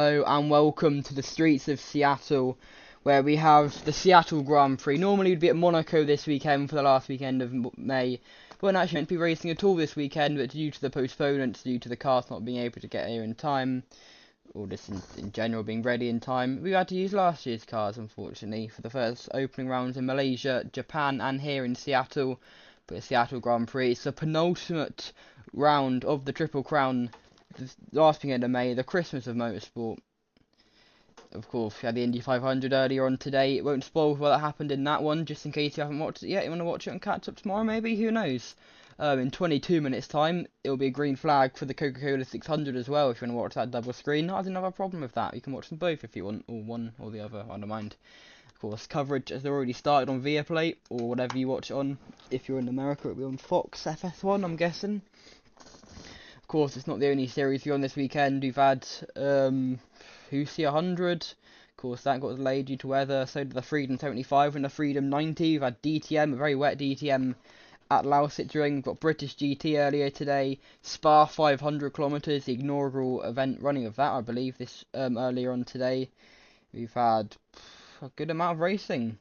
Hello and welcome to the streets of Seattle, where we have the Seattle Grand Prix. Normally we'd be at Monaco this weekend for the last weekend of May. We weren't actually meant to be racing at all this weekend, but due to the postponements, due to the cars not being able to get here in time, or just in general being ready in time, we had to use last year's cars, unfortunately, for the first opening rounds in Malaysia, Japan and here in Seattle. But the Seattle Grand Prix, it's the penultimate round of the Triple Crown. The last weekend of May, the Christmas of motorsport. Of course, we had the Indy 500 earlier on today. It won't spoil what happened in that one, just in case you haven't watched it yet. You want to watch it and catch up tomorrow, maybe? Who knows? In 22 minutes' time, it'll be a green flag for the Coca-Cola 600 as well, if you want to watch that double screen. I didn't have a problem with that. You can watch them both if you want, or one or the other, I don't mind. Of course, coverage has already started on Viaplay, or whatever you watch it on. If you're in America, it'll be on Fox FS1, I'm guessing. Of course, it's not the only series we're on this weekend. We've had Husi 100. Of course, that got delayed due to weather. So did the Freedom 75 and the Freedom 90. We've had DTM, a very wet DTM at Lausitz. We've got British GT earlier today. Spa 500 kilometres, the inaugural event running of that, I believe, this earlier on today. We've had a good amount of racing.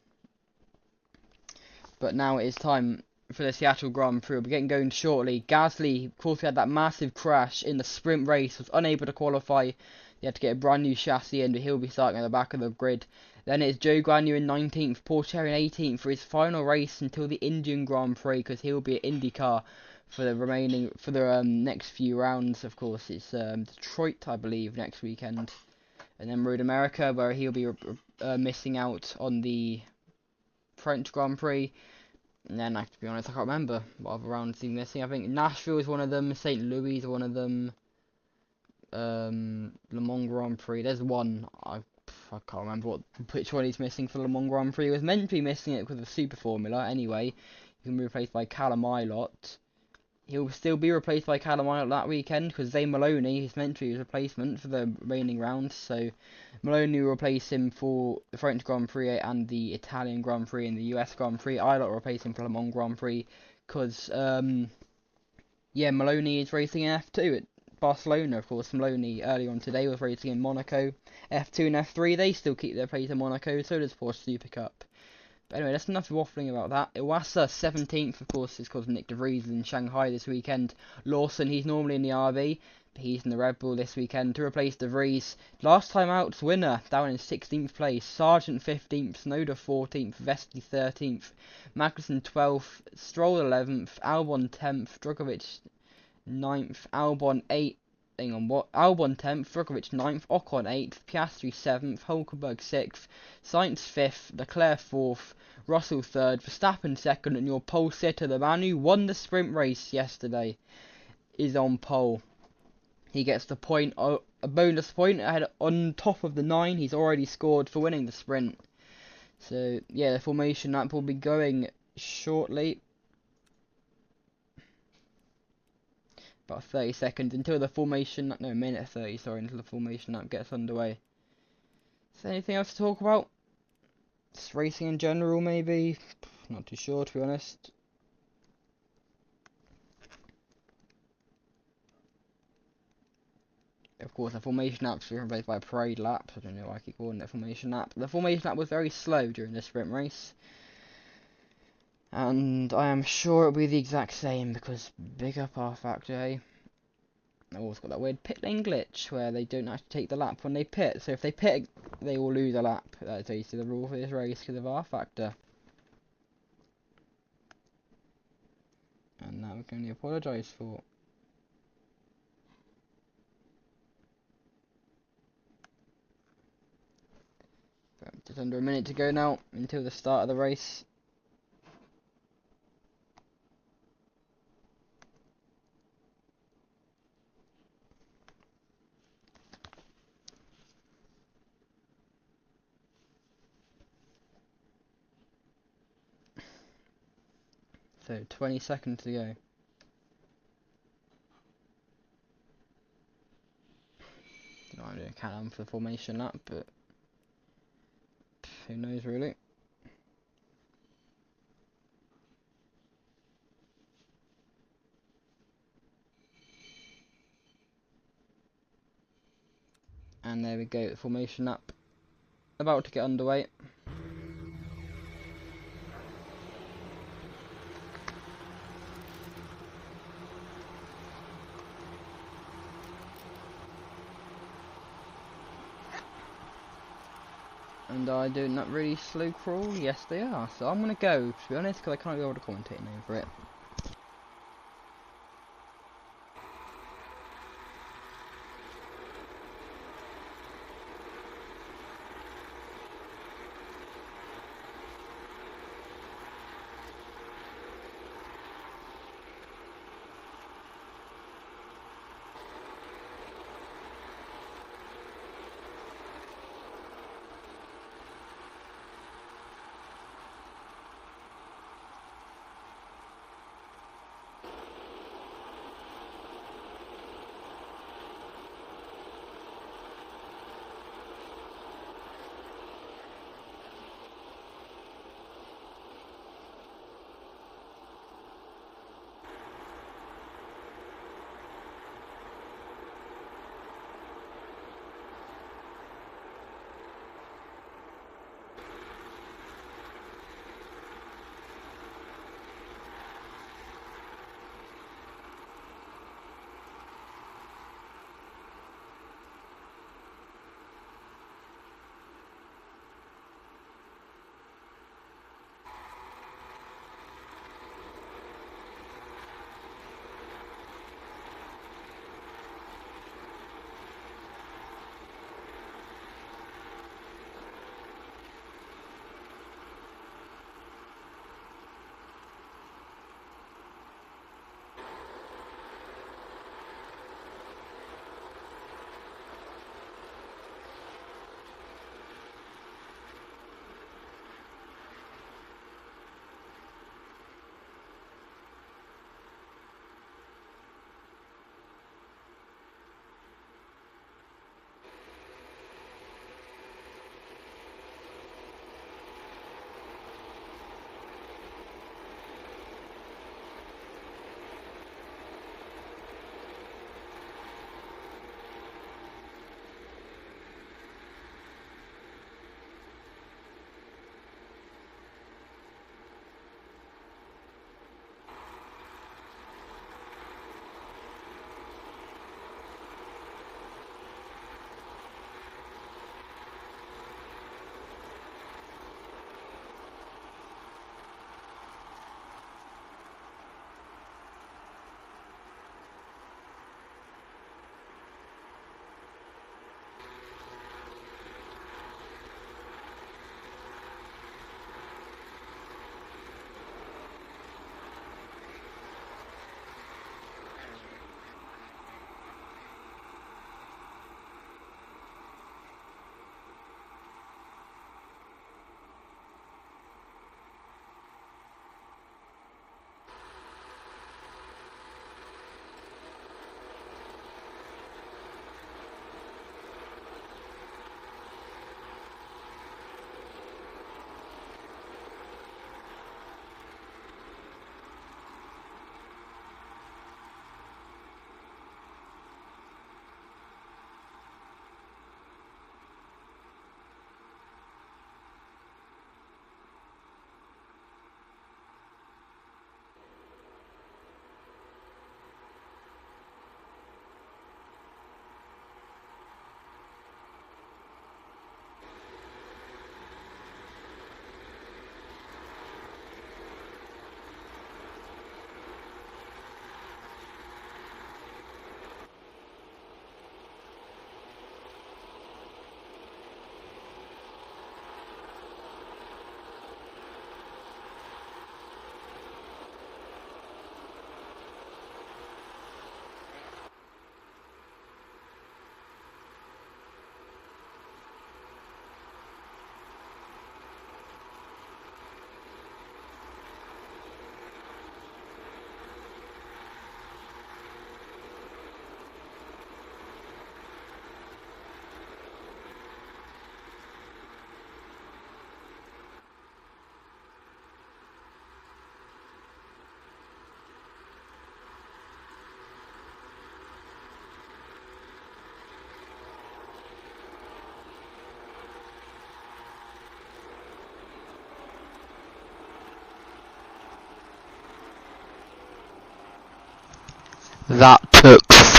But now it is time for the Seattle Grand Prix. We'll be getting going shortly. Gasly, of course, we had that massive crash in the sprint race, was unable to qualify. He had to get a brand new chassis in, but he'll be starting at the back of the grid. Then it's Joe Guan Yu in 19th, Paul Cherry in 18th for his final race until the Indian Grand Prix, because he'll be at IndyCar for the next few rounds. Of course, it's Detroit, I believe, next weekend, and then Road America, where he'll be missing out on the French Grand Prix. And then, I have to be honest, I can't remember what other rounds he's missing. I think Nashville is one of them, St. Louis is one of them, Le Mans Grand Prix. There's one, I can't remember which one he's missing for Le Mans Grand Prix. He was meant to be missing it because of Super Formula. Anyway, he can be replaced by Callum Ilott. He'll still be replaced by Callum Ilott that weekend, because Zane Maloney is meant to be his replacement for the remaining rounds. So Maloney will replace him for the French Grand Prix and the Italian Grand Prix and the US Grand Prix. Ilott will replace him for Le Mans Grand Prix, because Maloney is racing in F2 at Barcelona. Of course, Maloney earlier on today was racing in Monaco. F2 and F3, they still keep their place in Monaco, so does Porsche Super Cup. But anyway, that's enough waffling about that. Iwasa 17th, of course, is because Nick De Vries is in Shanghai this weekend. Lawson, he's normally in the RV, but he's in the Red Bull this weekend to replace De Vries. Last time out's winner, down in 16th place. Sargent 15th, Snowder 14th, Vesti 13th, Magnussen 12th, Stroll 11th, Albon 10th, Drogovic 9th, Albon 8th. Albon 10th, Drogovic 9th, Ocon 8th, Piastri 7th, Hulkenberg 6th, Sainz 5th, Leclerc 4th, Russell 3rd, Verstappen 2nd, and your pole sitter, the man who won the sprint race yesterday, is on pole. He gets the point, a bonus point ahead on top of the 9 he's already scored for winning the sprint. So yeah, the formation lap will be going shortly. About 30 seconds until the formation, no, minute 30, sorry, until the formation lap gets underway. Is there anything else to talk about? Just racing in general, maybe? Not too sure, to be honest. Of course, the formation lap's replaced by a parade lap. I don't know why I keep calling it formation lap. The formation lap was very slow during the sprint race. And I am sure it'll be the exact same, because big up our factor, eh? I've always got that weird pit lane glitch where they don't actually take the lap when they pit. So if they pit, they will lose a lap. That's basically the rule for this race because of our factor. And that we can only apologise for. But just under a minute to go now until the start of the race. So 20 seconds to go. I'm doing a countdown for the formation lap, but who knows really. And there we go, the formation up. About to get underway. And are doing that really slow crawl? Yes they are. So I'm going to go, to be honest, because I can't be able to commentating over it.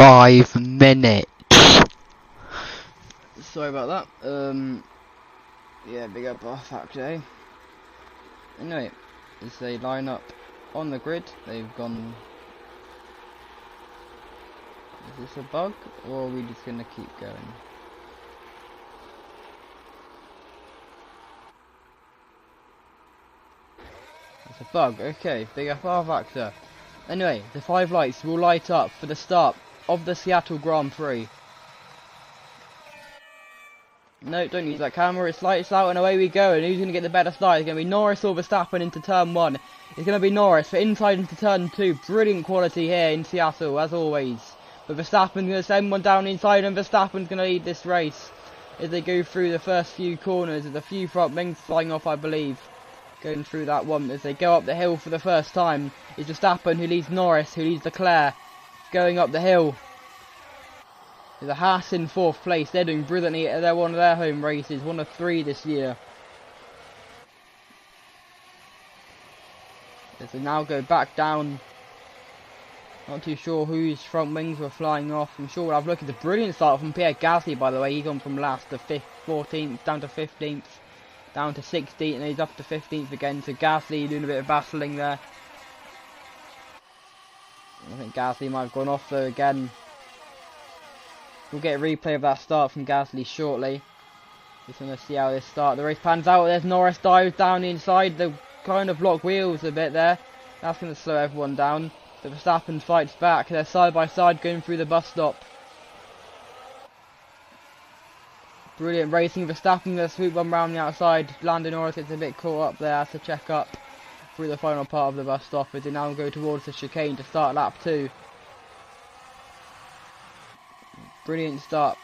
5 minutes. Sorry about that. Yeah, big up our factory. Anyway, as they line up on the grid, they've gone. Is this a bug, or are we just gonna keep going? It's a bug, okay, big up our factor. Anyway, the 5 lights will light up for the start of the Seattle Grand Prix. No, don't use that camera, it's lights out and away we go. And who's going to get the better start? It's going to be Norris or Verstappen into turn 1. It's going to be Norris for inside into turn 2. Brilliant quality here in Seattle, as always. But Verstappen's going to send one down inside, and Verstappen's going to lead this race as they go through the first few corners. There's a few front wings flying off, I believe, going through that one. As they go up the hill for the first time, it's Verstappen who leads Norris, who leads Leclerc, going up the hill. There's a Haas in 4th place. They're doing brilliantly. They're one of their home races, one of 3 this year. As they now go back down. Not too sure whose front wings were flying off. I'm sure we'll have a look at the brilliant start from Pierre Gasly, by the way. He's gone from last to 14th, down to 15th, down to 16th, and he's up to 15th again. So Gasly doing a bit of battling there. I think Gasly might have gone off though again. We'll get a replay of that start from Gasly shortly. Just want to see how this start. The race pans out. There's Norris dives down the inside. The kind of block wheels a bit there. That's going to slow everyone down. But Verstappen fights back. They're side by side going through the bus stop. Brilliant racing. Verstappen going to swoop one round the outside. Lando Norris gets a bit caught up there. Has to check up through the final part of the bus stop as they now go towards the chicane to start lap 2. Brilliant start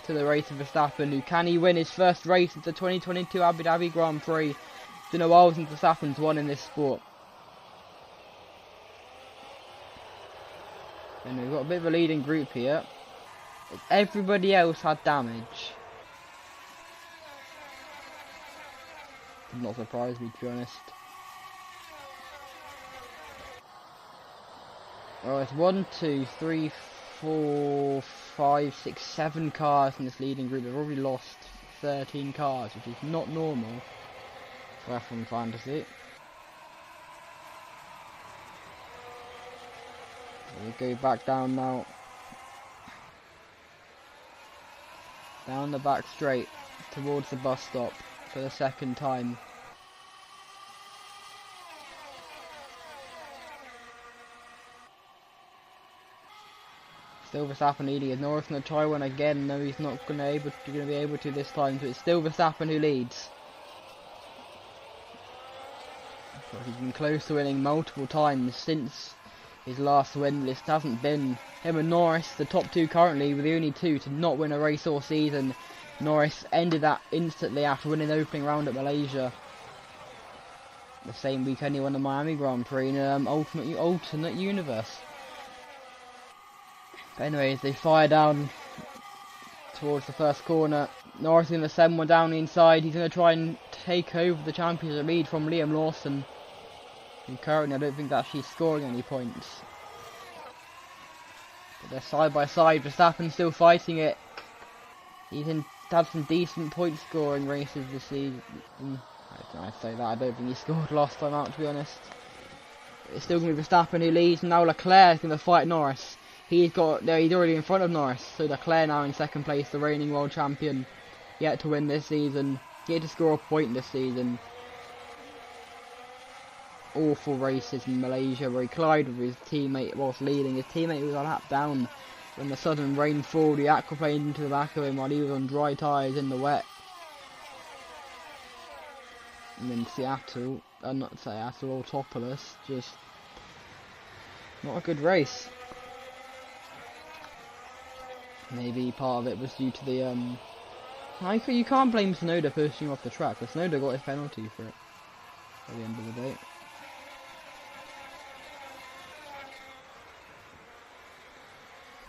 to the race of Verstappen. Who can he win his first race of the 2022 Abu Dhabi Grand Prix? It's been a while since Verstappen's won in this sport. And we've got a bit of a leading group here. Everybody else had damage. Did not surprise me, to be honest. Oh, it's 1, 2, 3, 4, 5, 6, 7 cars in this leading group. They've already lost 13 cars, which is not normal for F1 Fantasy. We go back down now. Down the back straight towards the bus stop for the second time. Still Verstappen leading. Is Norris going to try one again? No, he's not going to be able to this time. So it's still Verstappen who leads. But he's been close to winning multiple times since his last win. List hasn't been him and Norris, the top 2 currently, were the only 2 to not win a race all season. Norris ended that instantly after winning the opening round at Malaysia. The same weekend he won the Miami Grand Prix in alternate universe. But anyways, they fire down towards the first corner. Norris is going to send one down the inside. He's going to try and take over the championship lead from Liam Lawson, who currently I don't think is actually scoring any points. But they're side by side. Verstappen still fighting it. He's had some decent point scoring races this season. I say that, I don't think he scored last time out, to be honest. But it's still going to be Verstappen who leads. Now Leclerc is going to fight Norris. He's already in front of Norris. So Leclerc now in second place, the reigning world champion. Yet to win this season. Yet to score a point this season. Awful races in Malaysia where he collided with his teammate whilst leading. His teammate was a lap down when the sudden rain falls. He aquaplaned into the back of him while he was on dry tyres in the wet. And then Seattle, not Seattle, Autopolis, just not a good race. Maybe part of it was due to the you can't blame Tsunoda pushing off the track, because Tsunoda got his penalty for it at the end of the day.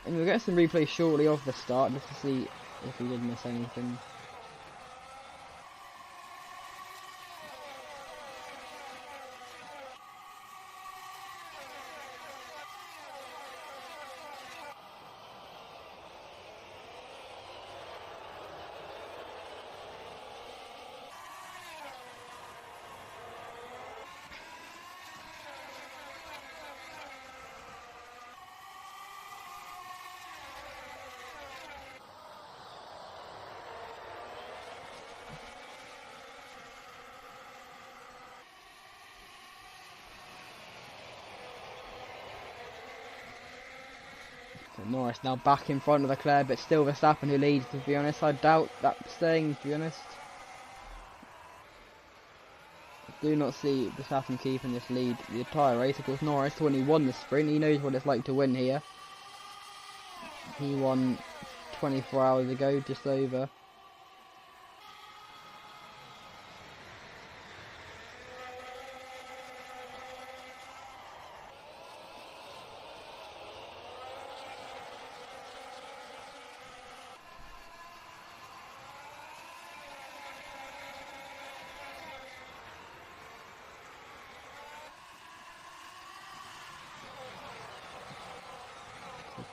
And we'll get some replay shortly of the start just to see if we did miss anything. So Norris now back in front of Leclerc, but still Verstappen who leads, to be honest. I doubt that staying, to be honest. I do not see Verstappen keeping this lead the entire race. Of course, Norris, when he won the sprint, he knows what it's like to win here. He won 24 hours ago, just over.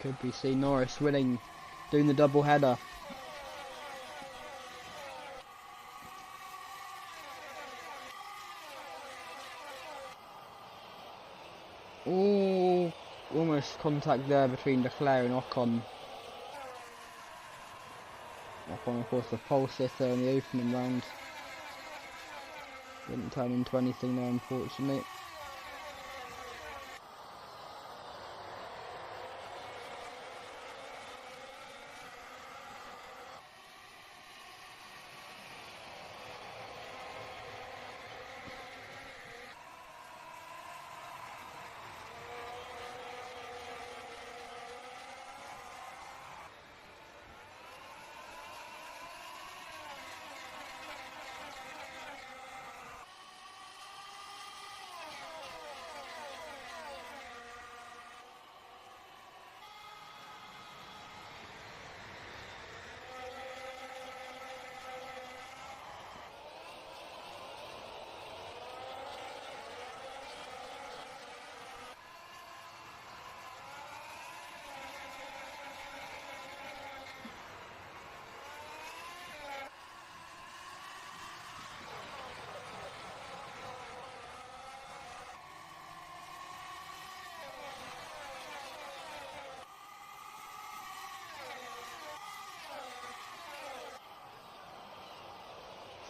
Could we see Norris winning, doing the double header? Oh, almost contact there between Leclerc and Ocon. Ocon, of course, the pole sitter in the opening round. Didn't turn into anything there, unfortunately.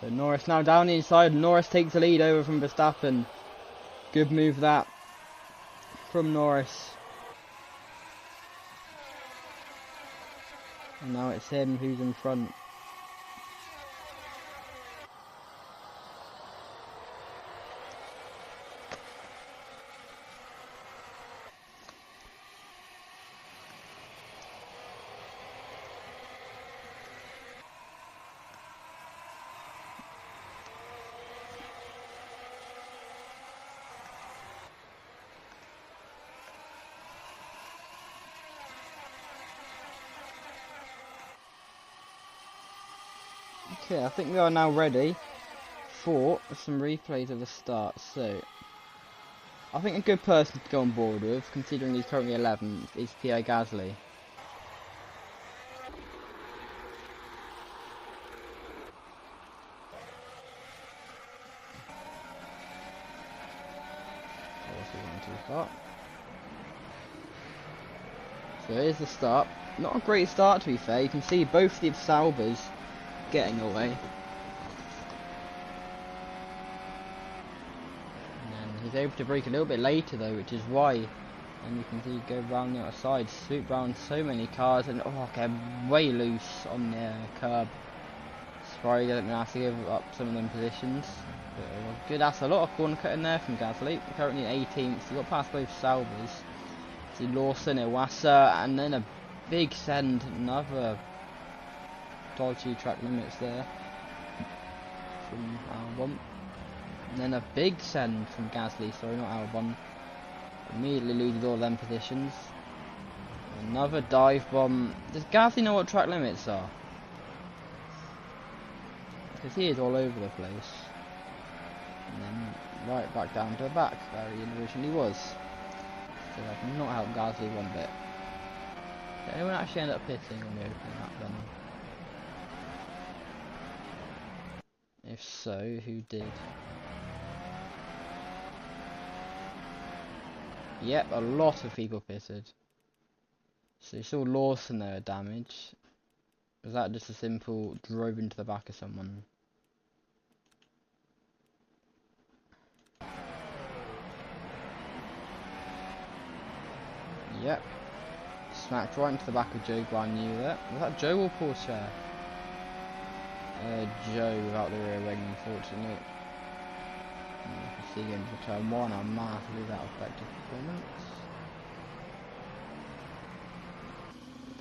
So Norris now down the inside. Norris takes the lead over from Verstappen. Good move that from Norris. And now it's him who's in front. Okay, I think we are now ready for some replays of the start. So, I think a good person to go on board with, considering he's currently 11th, is Pierre Gasly. So here's the start. Not a great start, to be fair. You can see both the Saubers getting away. And then he's able to brake a little bit later though, which is why. And you can see go round the outside, swoop round so many cars, and oh, get way loose on the curb. Sorry, doesn't have to give up some of them positions. But, good, that's a lot of corner cutting there from Gasly. Currently 18th, he got past both Saubers. See Lawson, Iwasa, and then a big send, another dodgy track limits there from Albon. And then a big send from Gasly, sorry, not Albon. Immediately loses all them positions. Another dive bomb. Does Gasly know what track limits are? Because he is all over the place. And then right back down to the back where he originally was. So I can not help Gasly one bit. Did anyone actually end up pitting on the opening lap then? If so, who did? Yep, a lot of people pitted. So you saw Lawson there damage. Was that just a simple drove into the back of someone? Yep. smacked right into the back of Joe Guan Yu there. Was that Joe or Porsche? Joe without the rear wing, unfortunately. And you can see him for turn 1, how massively that affected performance.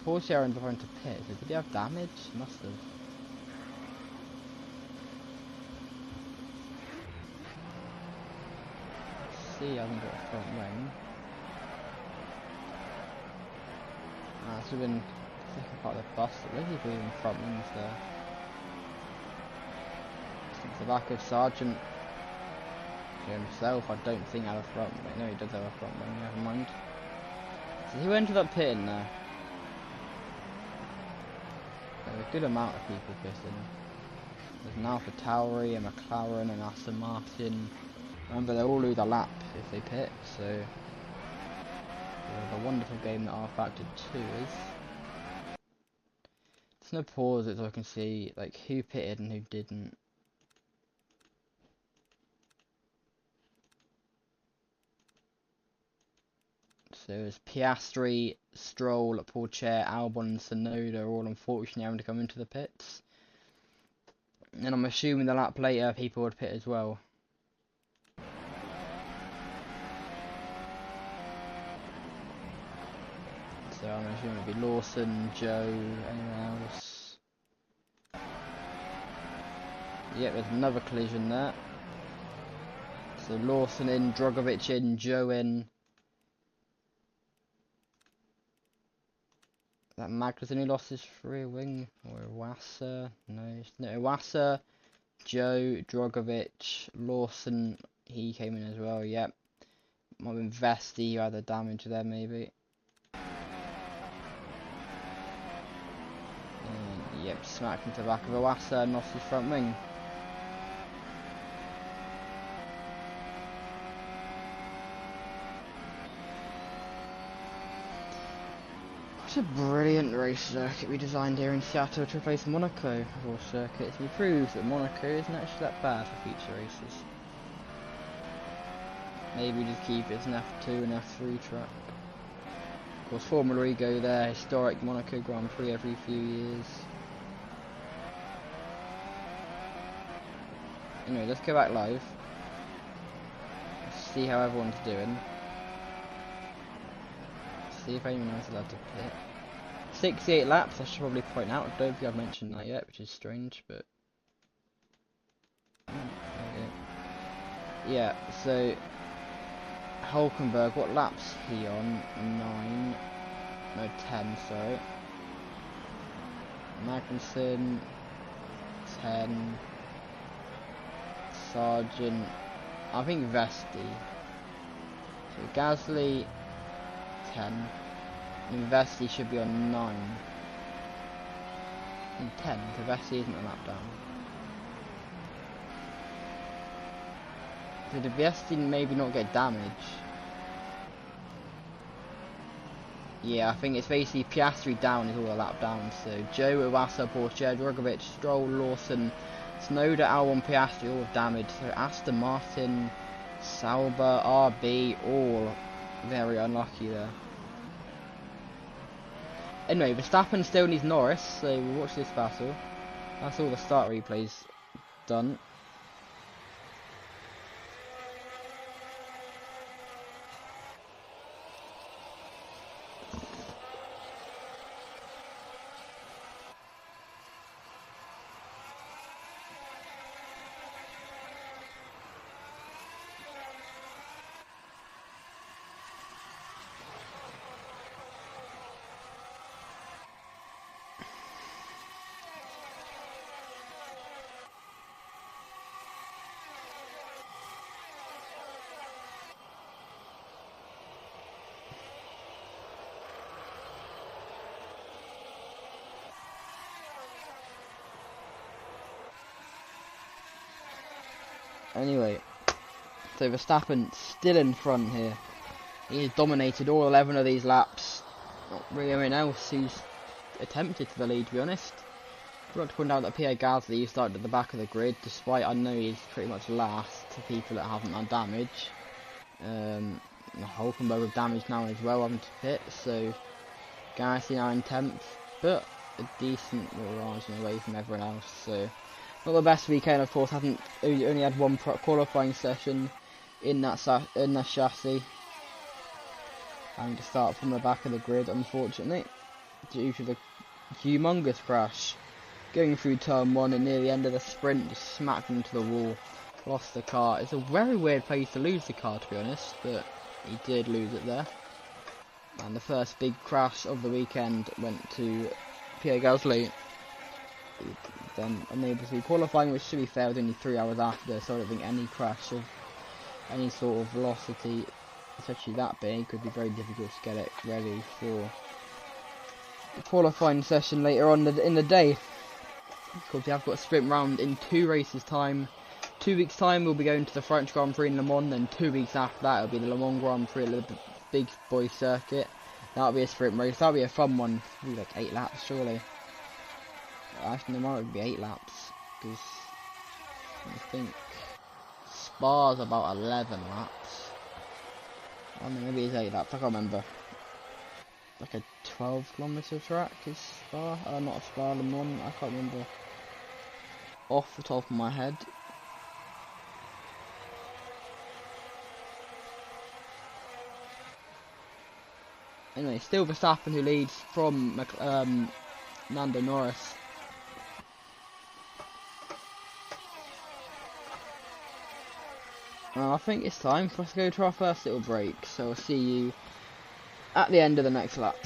Porsche ended up into pit, so did he have damage? Must have. See, he hasn't got a front wing. That's been the second part of the bus, at least he's leaving front wings there. Since the back of Sergeant himself, I don't think had a front wing. No, he does have a front wing, never mind. So who ended up pitting there? A good amount of people pitting. There's an Alpha Tauri, a McLaren, an Aston Martin. Remember, they'll all lose a lap if they pit, so the wonderful game that R Factor 2 is. There's no pauses, so I can see like who pitted and who didn't. So it's Piastri, Stroll, Porsche, Albon, and Tsunoda all unfortunately having to come into the pits. And I'm assuming the lap later people would pit as well. So I'm assuming it'd be Lawson, Joe, anyone else. Yep, there's another collision there. So Lawson in, Drogovic in, Joe in. That Magnussen who lost his rear wing, or Iwasa? No, Iwasa, Joe, Drogovic, Lawson, he came in as well, yep. Might have been Vesti who had the damage there, maybe. And, yep, smacked into the back of Iwasa and lost his front wing. It's a brilliant race circuit we designed here in Seattle to replace Monaco of all circuits. We proved that Monaco isn't actually that bad for future races. Maybe just keep it as an F2 and F3 track. Of course, Formula E go there, historic Monaco Grand Prix every few years. Anyway, let's go back live. Let's see how everyone's doing. See if anyone else is allowed to pit. 68 laps, I should probably point out. I don't think I've mentioned that yet, which is strange, but okay. Yeah, so Hulkenberg, what lap's he on? 9, no 10, sorry. Magnussen 10, Sargent, I think Vesti. So Gasly 10, and Vesti should be on 9 and 10, because Vesti isn't a lap down. So did Vesti maybe not get damage? Yeah, I think it's basically Piastri down is all a lap down, so Joe, Iwasa, Porsche, Drogovic, Stroll, Lawson, Tsunoda, Albon, Piastri all with damage, so Aston Martin, Sauber, RB, all very unlucky there. Anyway, Verstappen still needs Norris, so we'll watch this battle. That's all the start replays done. Anyway, so Verstappen still in front here. He's dominated all 11 of these laps. Not really anyone else who's attempted to the lead, to be honest. I'd like to point out that Pierre Gasly started at the back of the grid, despite I know he's pretty much last to people that haven't had damage. Hulkenberg with damage now as well, having to pit, so Gasly now in 10th, but a decent little margin away from everyone else. So not the best weekend, of course. Hasn't only had one qualifying session in that chassis. Having to start from the back of the grid, unfortunately, due to the humongous crash. Going through turn 1 and near the end of the sprint, just smacked into the wall. Lost the car. It's a very weird place to lose the car, to be honest, but he did lose it there. And the first big crash of the weekend went to Pierre Gasly. He then unable to be qualifying, which to be fair was only 3 hours after, so I don't think any crash of any sort of velocity, especially that big, could be very difficult to get it ready for the qualifying session later on in the day. Of course, we have got a sprint round in 2 races time. 2 weeks time we'll be going to the French Grand Prix in Le Mans, and 2 weeks after that it'll be the Le Mans Grand Prix at the big boy circuit. That'll be a sprint race. That'll be a fun one. It'll be like 8 laps surely. Actually, no, it would be 8 laps, because I think Spa's about 11 laps. I mean, maybe it's 8 laps, I can't remember. Like a 12-kilometre track is Spa? Not a Spa, Le Mans, I can't remember off the top of my head. Anyway, still Verstappen who leads from Lando Norris. I think it's time for us to go to our first little break, so I'll see you at the end of the next lap.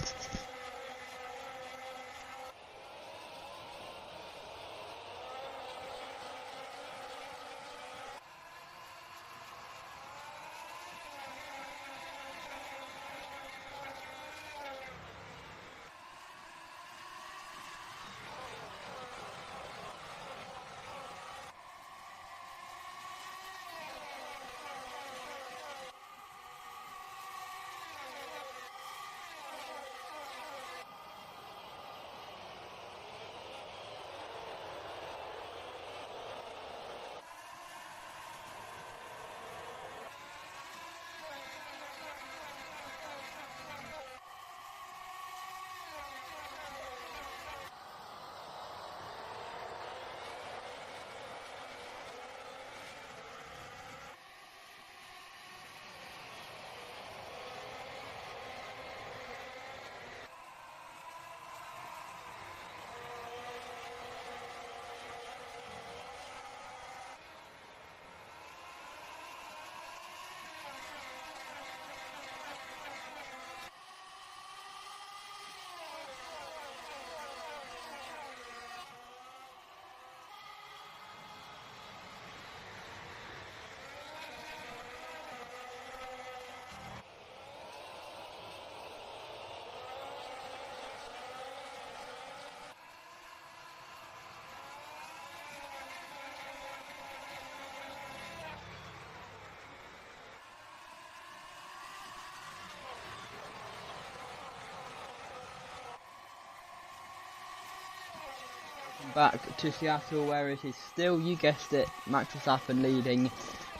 Back to Seattle, where it is still, you guessed it, Max Verstappen leading,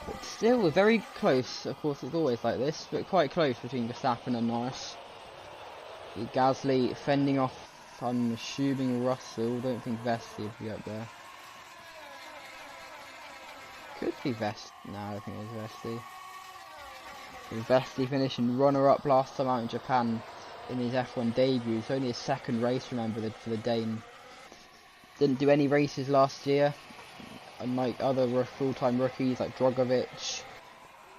but still very close. Of course, it's always like this, but quite close between Verstappen and Norris. Gasly fending off, I'm assuming, Russell. Don't think Vesty would be up there. Could be Vest. No, I don't think it was Vesty. Vesty finishing runner-up last time out in Japan in his F1 debut. It's only his second race, remember, for the Dane. Didn't do any races last year, unlike other full-time rookies like Drogovic.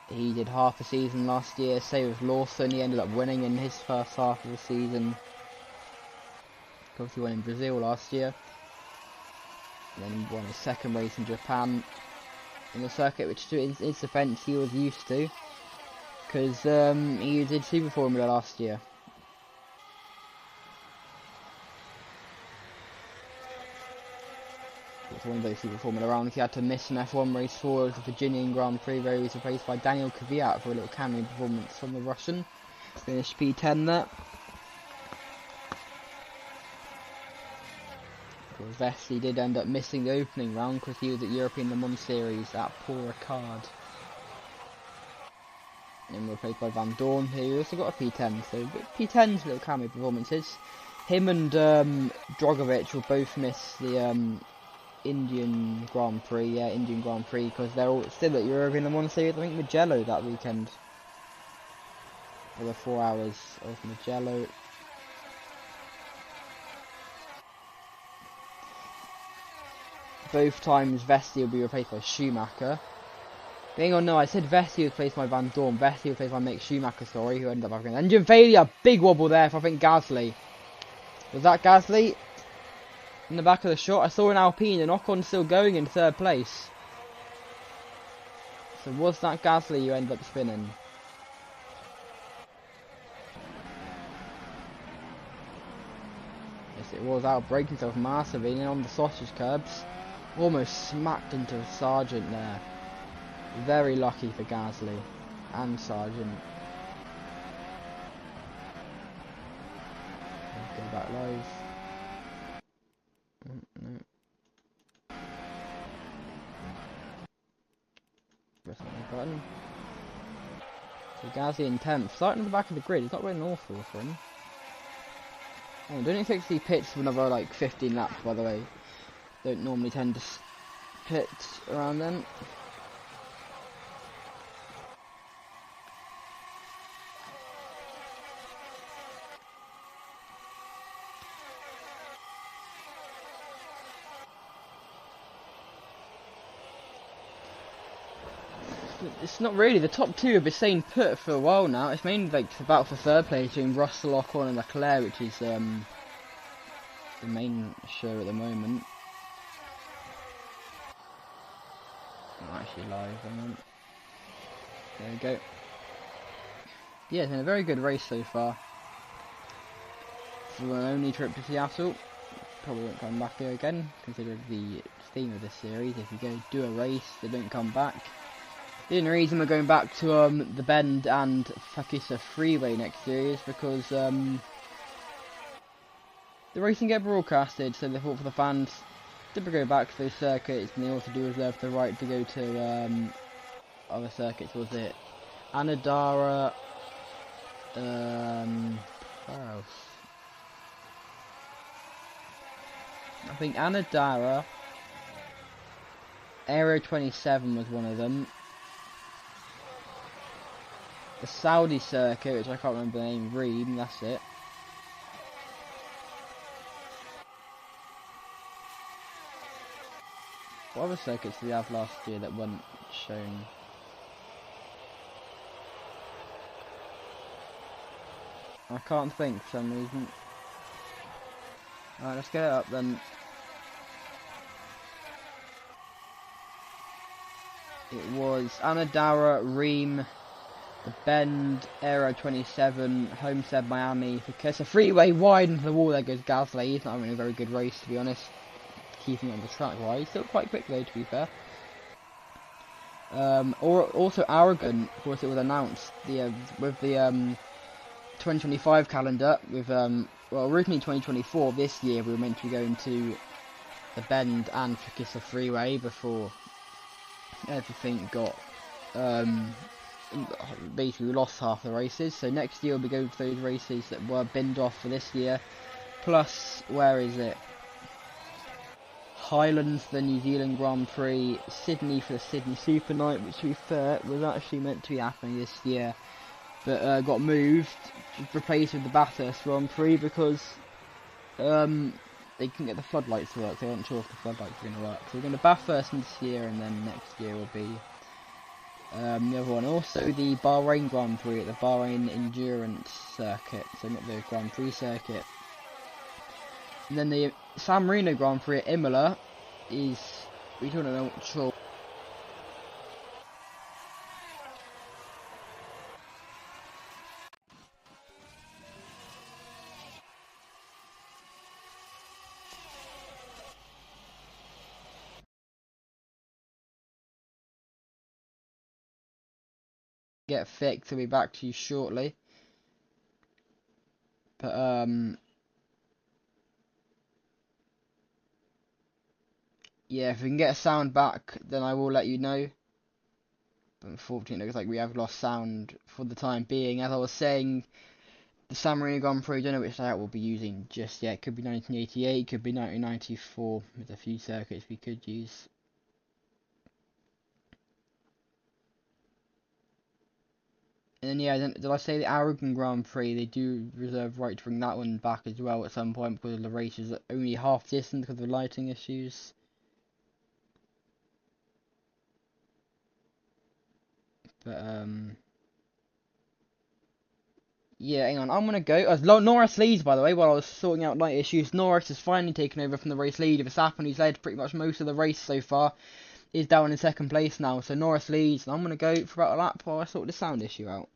He did half a season last year. Same with Lawson, he ended up winning in his first half of the season. Obviously won in Brazil last year. And then won his second race in Japan. In the circuit, which in his defence he was used to. Because he did Super Formula last year. It's one of those Super Formula rounds. He had to miss an F1 race for the Virginian Grand Prix, where he was replaced by Daniel Kvyat for a little cameo performance from the Russian. Finished P10 there. Vesely did end up missing the opening round because he was at European Le Mans Series at Paul Ricard. And replaced by Van Dorn, who also got a P10. So P10's little cameo performances. Him and Drogovic will both miss the Indian Grand Prix, Indian Grand Prix, because they're all still at European One Series. I think Mugello that weekend. For the 4 hours of Mugello. Both times Vesti will be replaced by Schumacher. Being or no, I said Vesti was replaced by Van Dorn. Vesti was replaced by Mick Schumacher, sorry, who ended up having an engine failure. Big wobble there for, I think, Gasly. Was that Gasly? In the back of the shot, I saw an Alpine and Ocon still going in 3rd place. So was that Gasly who ended up spinning? Yes, it was. Out braking himself massively and on the sausage curbs. Almost smacked into a Sargent there. Very lucky for Gasly and Sargent. Go back live. No. Press the button. So Gasly in 10th, starting at the back of the grid. It's not really awful for him. Oh, don't expect to see pits for another like 15 laps, by the way. Don't normally tend to pit around then. It's not really. The top two have been staying put for a while now. It's mainly like the battle for 3rd place between Russell, Ocon and Leclerc, which is the main show at the moment. Not actually live, there we go. Yeah, it's been a very good race so far. For an only trip to Seattle. Probably won't come back here again, considering the theme of this series. If you go do a race, they don't come back. The only reason we're going back to the Bend and Fakisa Freeway next year is because the racing get broadcasted, so they thought for the fans to go back to those circuits, and they also do reserve the right to go to other circuits. Was it Anadara? Where else? I think Anadara. Aero 27 was one of them. The Saudi circuit, which I can't remember the name, Reem, that's it. What other circuits did we have last year that weren't shown? I can't think for some reason. Alright, let's get it up then. It was Anadara, Reem, the Bend, Aero 27, Homestead, Miami. Because a freeway wide into the wall, there goes Gasly. He's not having a very good race, to be honest. Keeping it on the track wide. Still quite quick though, to be fair. Also Aragon, of course, it was announced with the 2025 calendar. With well, originally 2024. This year we were meant to be going to the Bend and Fakisa Freeway before everything got basically we lost half the races. So next year we'll be going to those races that were binned off for this year. Plus, where is it? Highlands for the New Zealand Grand Prix, Sydney for the Sydney Super Night, which to be fair was actually meant to be happening this year, but got moved, replaced with the Bathurst Grand Prix because they couldn't get the floodlights to work. They weren't sure if the floodlights were going to work. So we're going to Bathurst this year, and then next year will be the other one. Also the Bahrain Grand Prix at the Bahrain Endurance Circuit, so not the Grand Prix circuit. And then the San Marino Grand Prix at Imola is, we don't know what sure. Get fixed, I'll be back to you shortly. But yeah, if we can get a sound back, then I will let you know. But unfortunately, it looks like we have lost sound for the time being. As I was saying, the San Marino Grand Prix, don't know which layout we'll be using just yet. Could be 1988, could be 1994. There's a few circuits we could use. And then, yeah, did I say the Aragon Grand Prix? They do reserve right to bring that one back as well at some point because the race is only half distance because of the lighting issues. But yeah, hang on, I'm gonna go. Norris leads, by the way, while I was sorting out light issues. Norris has finally taken over from the race leader. Verstappen, who's led pretty much most of the race so far, is down in second place now. So Norris leads, and I'm gonna go for about a lap while I sort the sound issue out.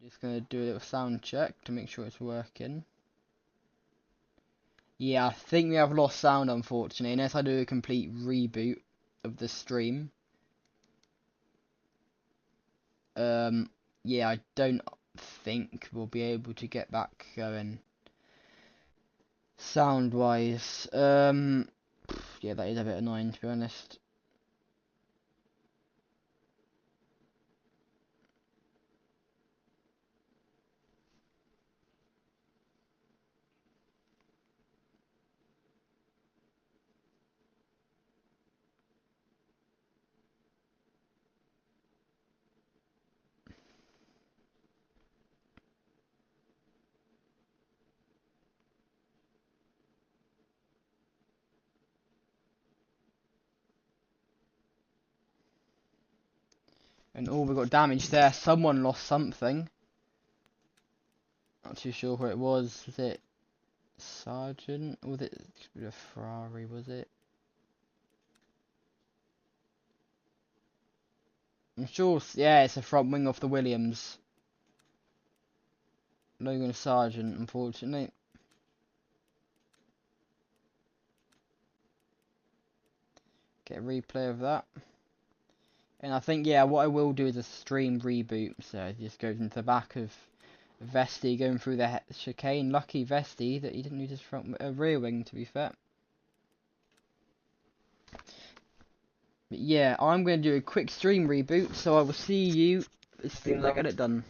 Just gonna do a little sound check to make sure it's working. Yeah, I think we have lost sound, unfortunately, unless I do a complete reboot of the stream. Yeah, I don't think we'll be able to get back going sound-wise. Yeah, that is a bit annoying, to be honest. And oh, we got damage there. Someone lost something. Not too sure who it was. Was it Sargent? Or was it a Ferrari? Was it? I'm sure. Yeah, it's a front wing off the Williams. Logan Sargent, unfortunately. Get a replay of that. And I think, yeah, what I will do is a stream reboot. So it just goes into the back of Vesti going through the chicane. Lucky Vesti that he didn't use his front rear wing, to be fair. But yeah, I'm going to do a quick stream reboot, so I will see you as soon as I get it done.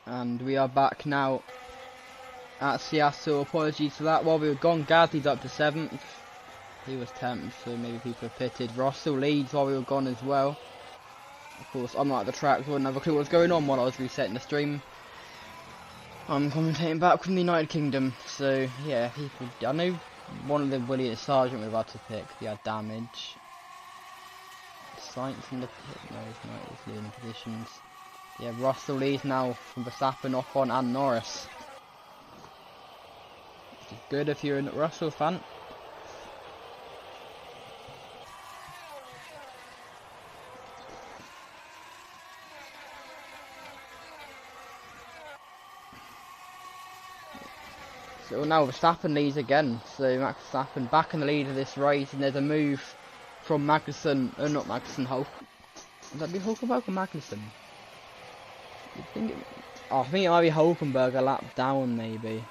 And we are back now at Seattle. Apologies for that. While we were gone, Gaddy's up to 7th. He was 10th, so maybe people have pitted. Russell leads while we were gone as well. Of course, I'm not at the track, so I wouldn't have a clue what was going on while I was resetting the stream. I'm commentating back from the United Kingdom, so yeah, people. I know one of the Williams Sargent we're about to pick. He had damage. Science in the pit. No, he's not. He's leading positions. Yeah, Russell leads now from Verstappen, Ocon, and Norris. Which is good if you're a Russell fan. So now Verstappen leads again, so Max Verstappen back in the lead of this race, and there's a move from Magnussen, not Magnussen, Hulk. Would that be Hulkenberg or Magnussen? I think it might be Hulkenberg a lap down, maybe.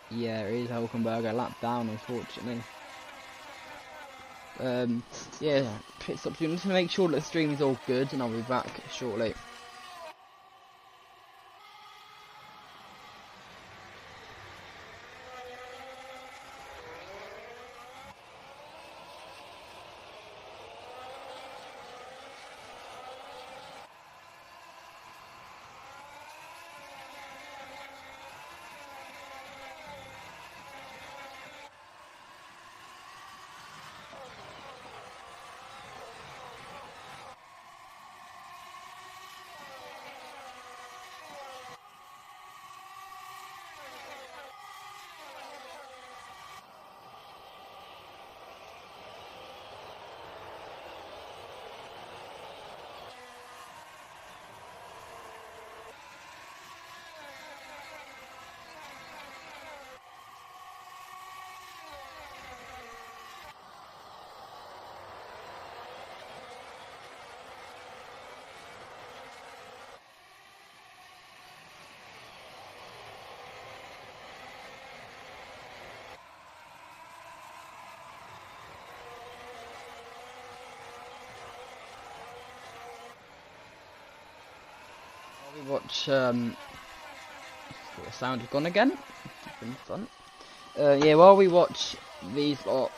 Yeah, it is Hulkenberg a lap down, unfortunately. Yeah, pit stop soon to make sure that the stream is all good, and I'll be back shortly. We watch, the sound has gone again. Been fun. Yeah, while we watch these lot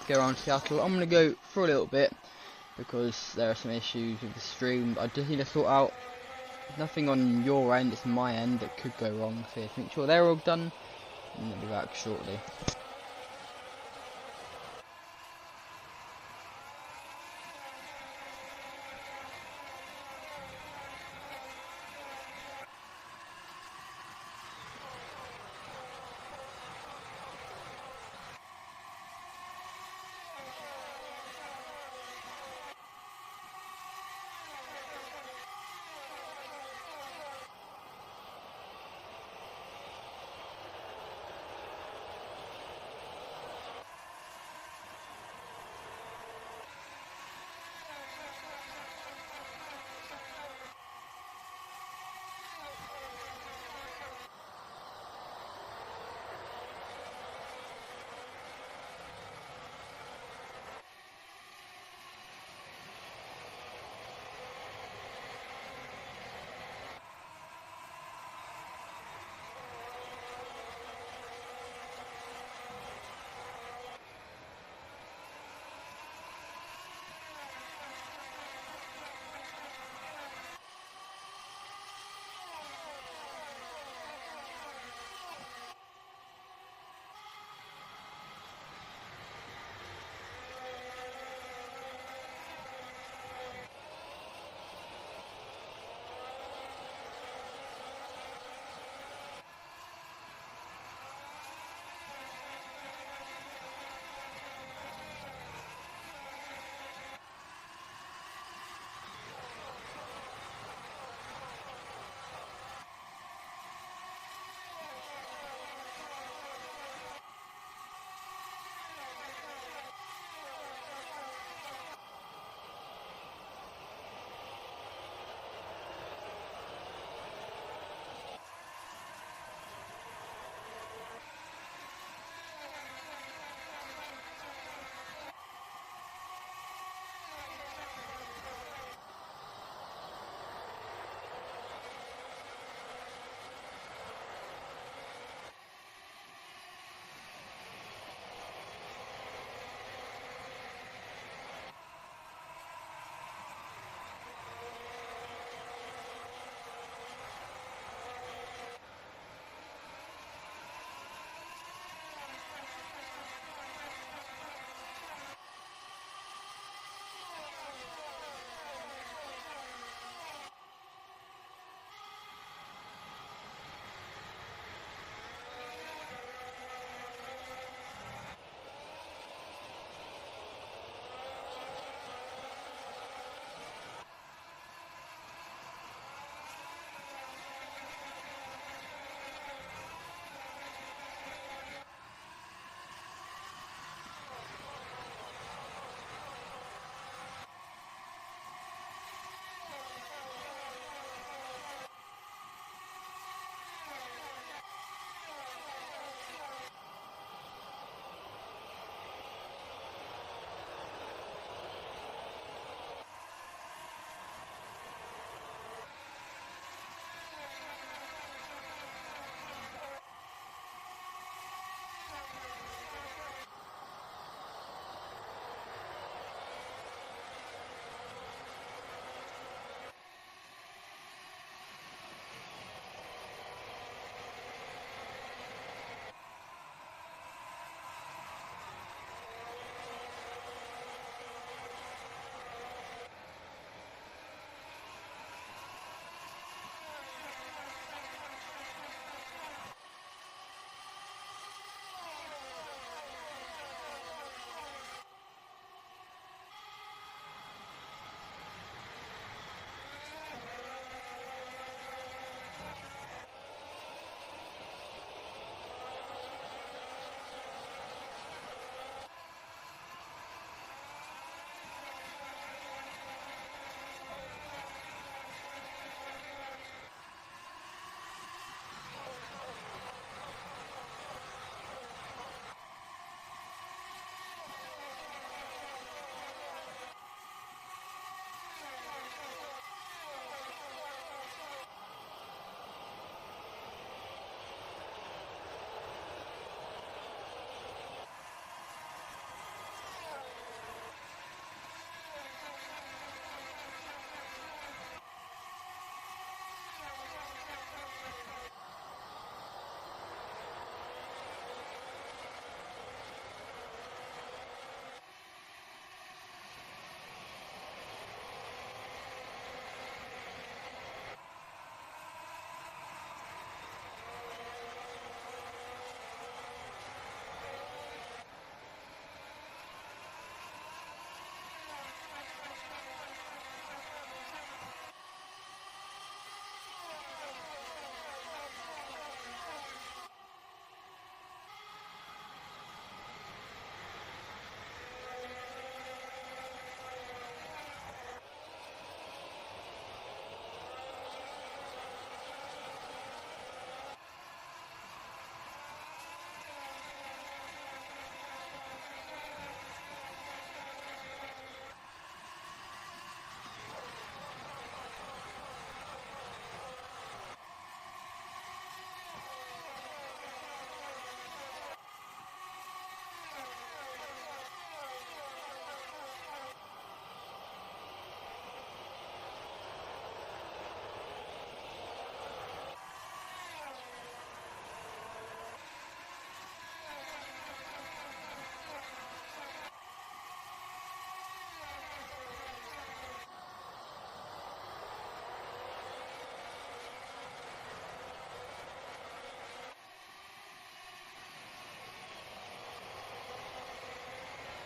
go around Seattle, I'm gonna go for a little bit because there are some issues with the stream. I just need to sort out nothing on your end, it's my end that could go wrong. So yeah, to make sure they're all done, and I'll be back shortly.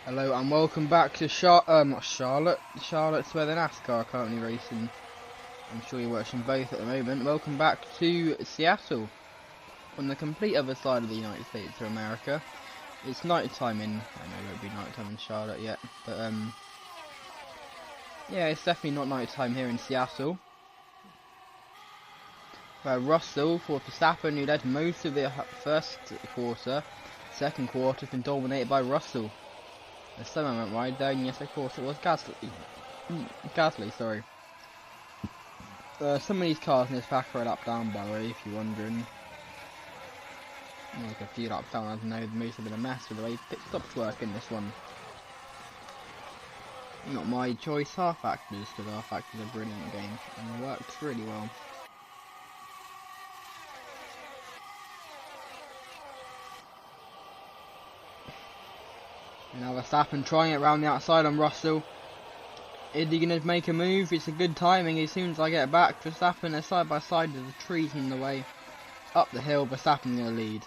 Hello and welcome back to not Charlotte. Charlotte's where the NASCAR are currently racing. I'm sure you're watching both at the moment. Welcome back to Seattle, on the complete other side of the United States of America. It's night time I know it won't be night time in Charlotte yet, but yeah, it's definitely not night time here in Seattle. Where Russell for Verstappen, who led most of the first quarter, second quarter has been dominated by Russell. There's someone went wide there, and yes, of course, it was Gasly. Gasly, sorry. Some of these cars in this pack are a lap down, by the way, if you're wondering. Like a few laps down, I don't know, most have been a mess with the way pit stops work in this one. Not my choice, half factors, because half factors are a brilliant game, and it works really well. Now Verstappen trying it around the outside on Russell. Is he going to make a move? It's a good timing. As soon as I get back, Verstappen is side by side with the trees in the way. Up the hill, Verstappen going to lead.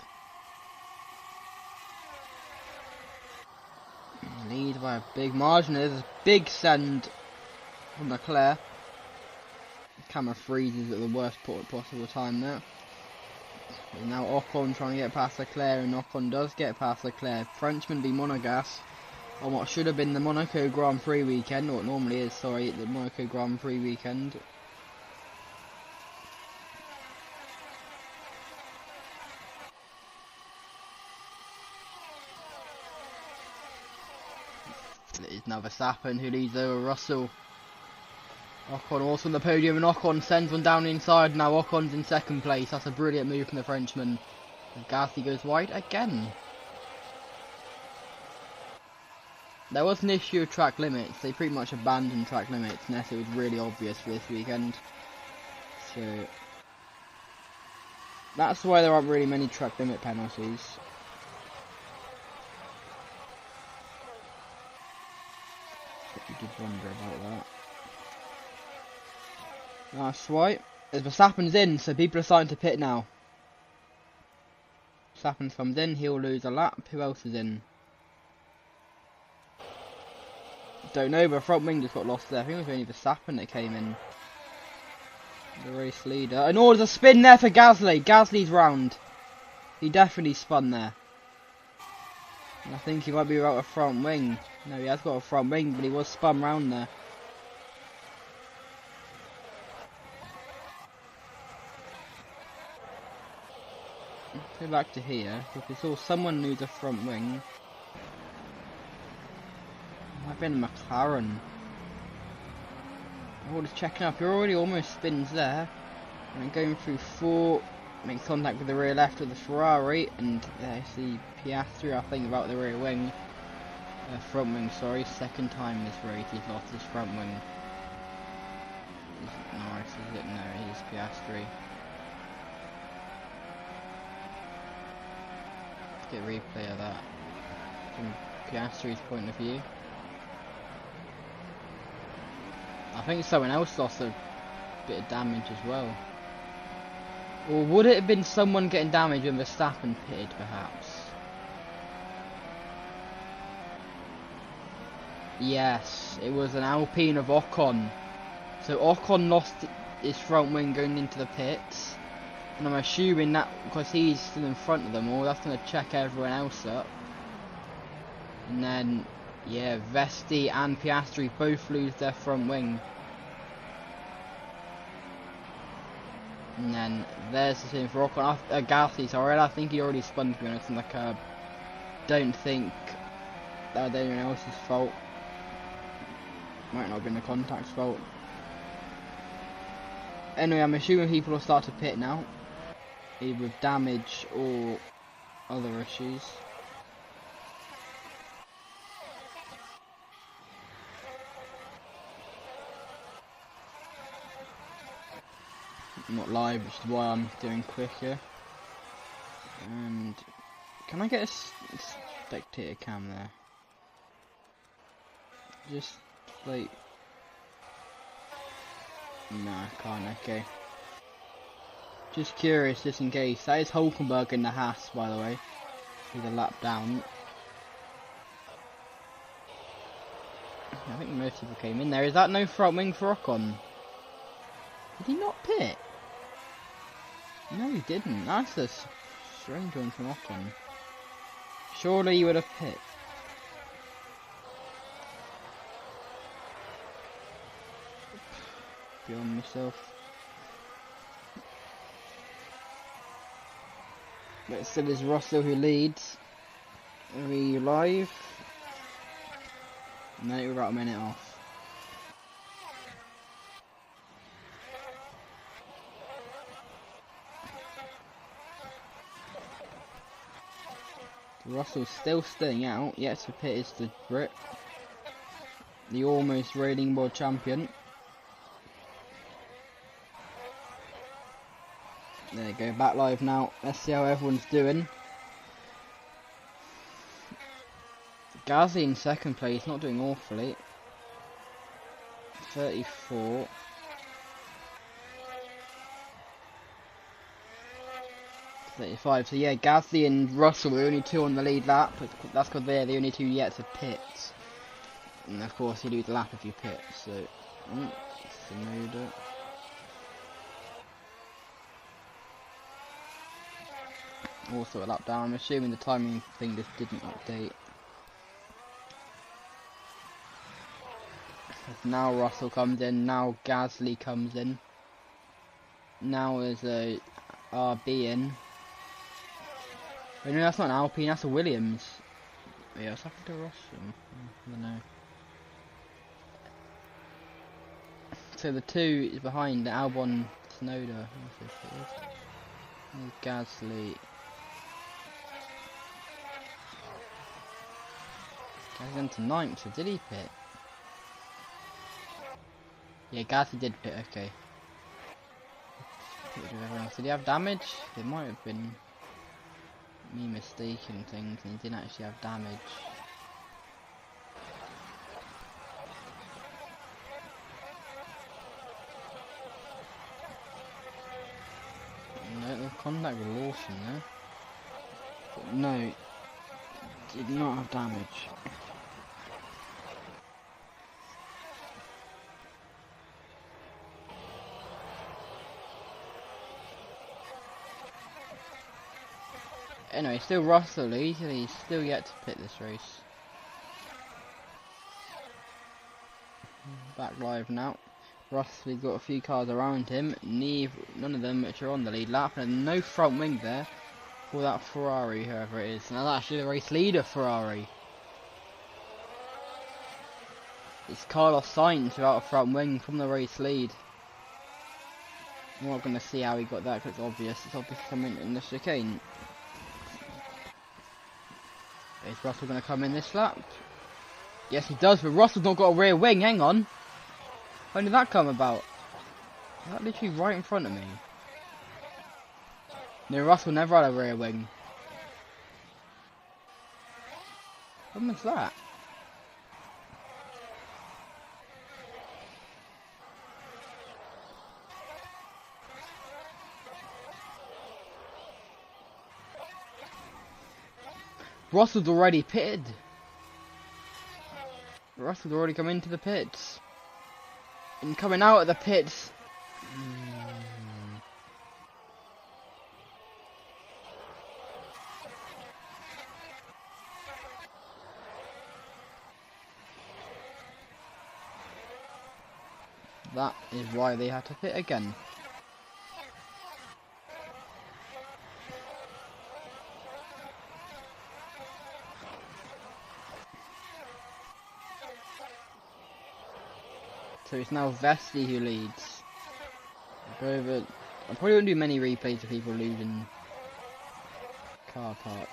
Lead by a big margin. There's a big send from Leclerc. The camera freezes at the worst possible time there. And now Ocon trying to get past Leclerc, and Ocon does get past Leclerc. Frenchman v Monegasque on what should have been the Monaco Grand Prix weekend, or what normally is, sorry, the Monaco Grand Prix weekend. It is now Verstappen who leads over Russell. Ocon also on the podium, and Ocon sends one down inside. Now Ocon's in second place. That's a brilliant move from the Frenchman. And Gasly goes wide again. There was an issue of track limits. They pretty much abandoned track limits unless it was really obvious for this weekend. So that's why there aren't really many track limit penalties. If you did wonder about that. That's right. As Verstappen's in, so people are starting to pit now. Verstappen comes in, he'll lose a lap. Who else is in? Don't know, but front wing just got lost there. I think it was only Verstappen that came in. The race leader. And oh, there's a spin there for Gasly. Gasly's round. He definitely spun there. And I think he might be without a front wing. No, he has got a front wing, but he was spun round there. Go back to here. If we saw someone lose a front wing, it might have been a McLaren. Oh, just checking up. You're already almost spins there. And then going through four, makes contact with the rear left of the Ferrari, and there see Piastri, I think, about the rear wing. Front wing, sorry. Second time this race he's lost his front wing. Is it Norris, is it? No, it is Piastri. Get a replay of that from Piastri's point of view. I think someone else lost a bit of damage as well. Or would it have been someone getting damage when Verstappen pitted, perhaps? Yes, it was an Alpine of Ocon. So Ocon lost his front wing going into the pits. And I'm assuming that because he's still in front of them all, that's going to check everyone else up. And then, yeah, Vesti and Piastri both lose their front wing. And then there's the same for Ocon. Gasly, sorry, I think he already spun, to be honest, on the curb. Don't think that was anyone else's fault. Might not have been the contact's fault. Anyway, I'm assuming people will start to pit now. Either with damage or other issues. I'm not live, which is why I'm doing quicker. And can I get a spectator cam there? Just like, no, I can't. Okay. Just curious, just in case. That is Hulkenberg in the Haas, by the way. He's a lap down. I think most people came in there. Is that no front wing for Ocon? Did he not pit? No, he didn't. That's a strange one from Ocon. Surely you would have pit. Beyond myself. But still is Russell who leads. Are we live? No, we're about a minute off. Russell's still staying out, yet to pit is the Brit. The almost reigning world champion. There you go, back live now. Let's see how everyone's doing. Gasly in second place, not doing awfully. 34. So yeah, Gasly and Russell were only two on the lead lap, but that's because they're the only two yet to pit. And of course you lose a lap if you pit, so... Tsunoda. Also a lap down, I'm assuming the timing thing just didn't update. Now Russell comes in, now Gasly comes in. Now there's a RB in. Oh no, that's not an Alpine, that's a Williams. Oh, yeah, what's happened to Russell? I don't know. So the two is behind the Albon Tsunoda. Gasly. Gasly into 9th, so did he pit? Yeah, Gasly did pit, okay. Did he have damage? It might have been me mistaking things and he didn't actually have damage. No, the contact with Lawson there. But no, did not have damage. Anyway, still Russell leads, he's still yet to pit this race. Back live now. Russell's got a few cars around him, none of them which are on the lead lap, and no front wing there for that Ferrari, whoever it is. Now that's actually the race leader Ferrari. It's Carlos Sainz without a front wing from the race lead. We're not going to see how he got that because it's obvious coming in the chicane. Is Russell going to come in this lap? Yes he does, but Russell's not got a rear wing, hang on. When did that come about? Is that literally right in front of me? No, Russell never had a rear wing. When was that? Russell's already pitted. Russell's already come into the pits. And coming out of the pits. That is why they had to pit again. So it's now Vesti who leads. I probably won't do many replays of people losing car parts.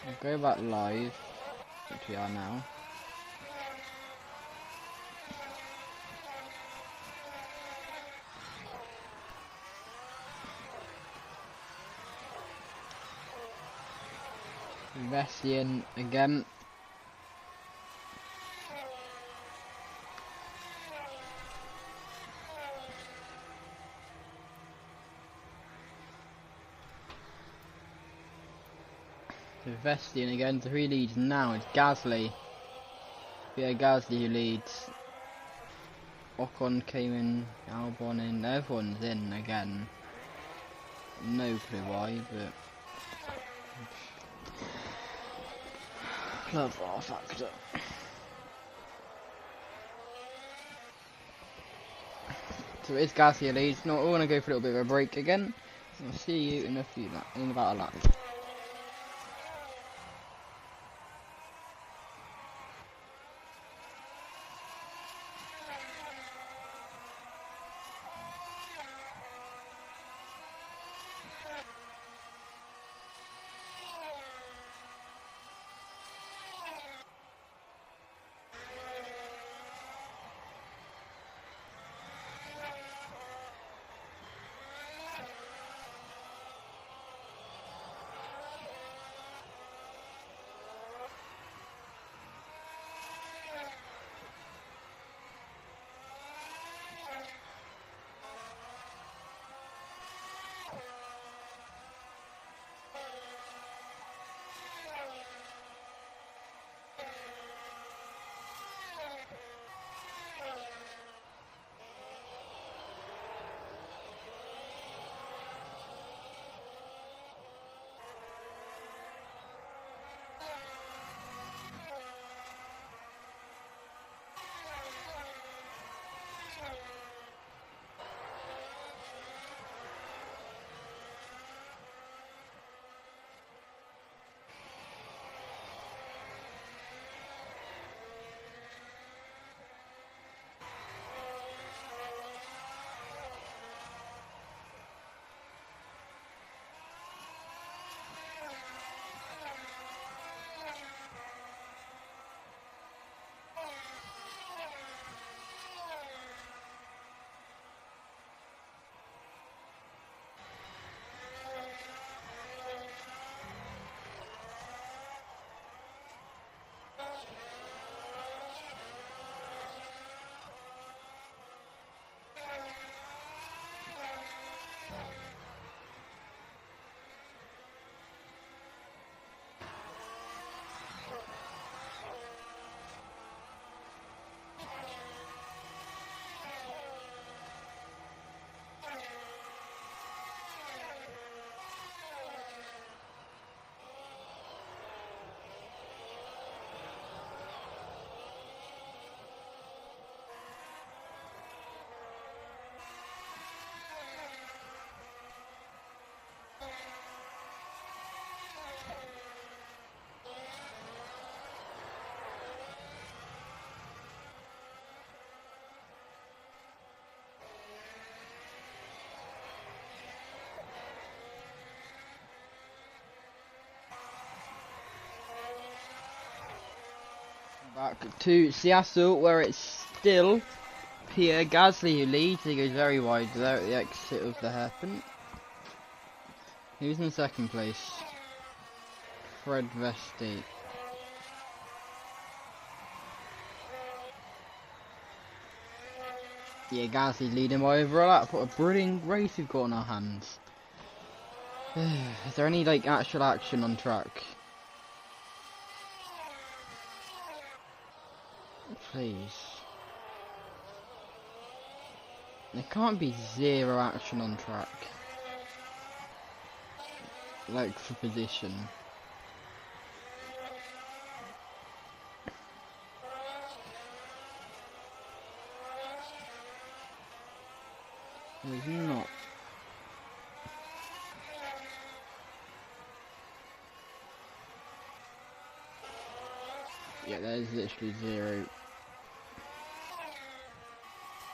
I'll go back live, which we are now. Vesti in again. So Vestian again, so who leads now? It's Gasly. Yeah, Gasly who leads. Ocon came in, Albon in, everyone's in again. No clue why, but love R factor. So it's Gasly leads. No, we're gonna go for a little bit of a break again. I'll see you in in about a lap. Back to Seattle, where it's still Pierre Gasly who leads. He goes very wide there at the exit of the hairpin. Who's in second place? Fred Vesti. Yeah, Gasly's leading by over a lap. What a brilliant race we've got on our hands. Is there any like actual action on track? Please. There can't be zero action on track. Like for position. There's not. Yeah, there's literally zero.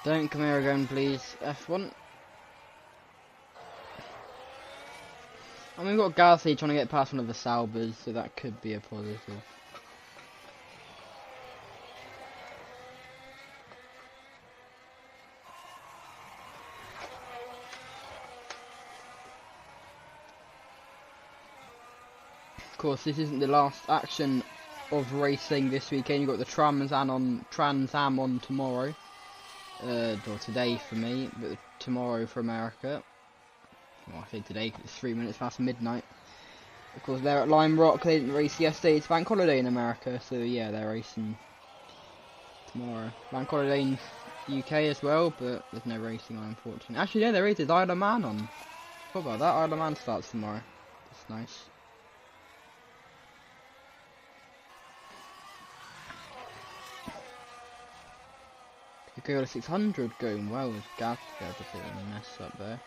Don't come here again, please. F1. And we've got Gasly trying to get past one of the Saubers, so that could be a positive. Of course, this isn't the last action of racing this weekend. You've got the Trans Am on tomorrow. Or today for me, but tomorrow for America. Well, I say today because it's 3 minutes past midnight. Of course, they're at Lime Rock. They didn't race yesterday. It's bank holiday in America, so yeah, they're racing tomorrow. Bank holiday in UK as well, but there's no racing on, unfortunately. Actually, yeah, there is. There's Isle of Man on. What about that? Isle of Man starts tomorrow. That's nice. Coca-Cola 600 going well with gas. There's a bit of a mess up there.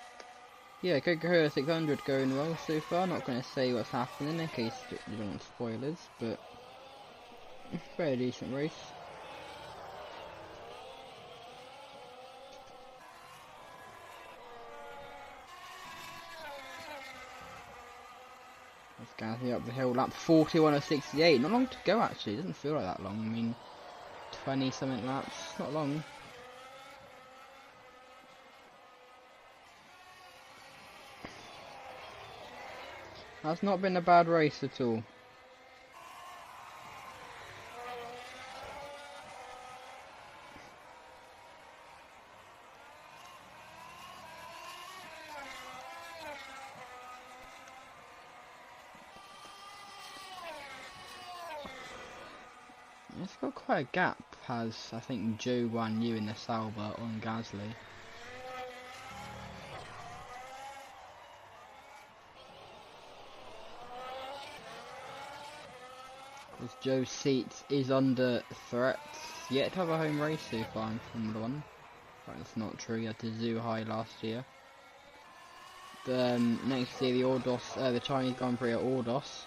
Yeah, Coca-Cola 600 going well so far. Not going to say what's happening in case you don't want spoilers, but very decent race. Let's Gasly up the hill, lap 41 of 68. Not long to go actually. It doesn't feel like that long. I mean, 20 something laps. Not long. That's not been a bad race at all. It's got quite a gap, has I think Joe Guan Yu in the Sauber on Gasly. Because Joe's seat is under threat. Yet to have a home race so far in Formula 1. Right, that's not true, he had to Zhu High last year. Next year the Chinese Grand Prix at Ordos.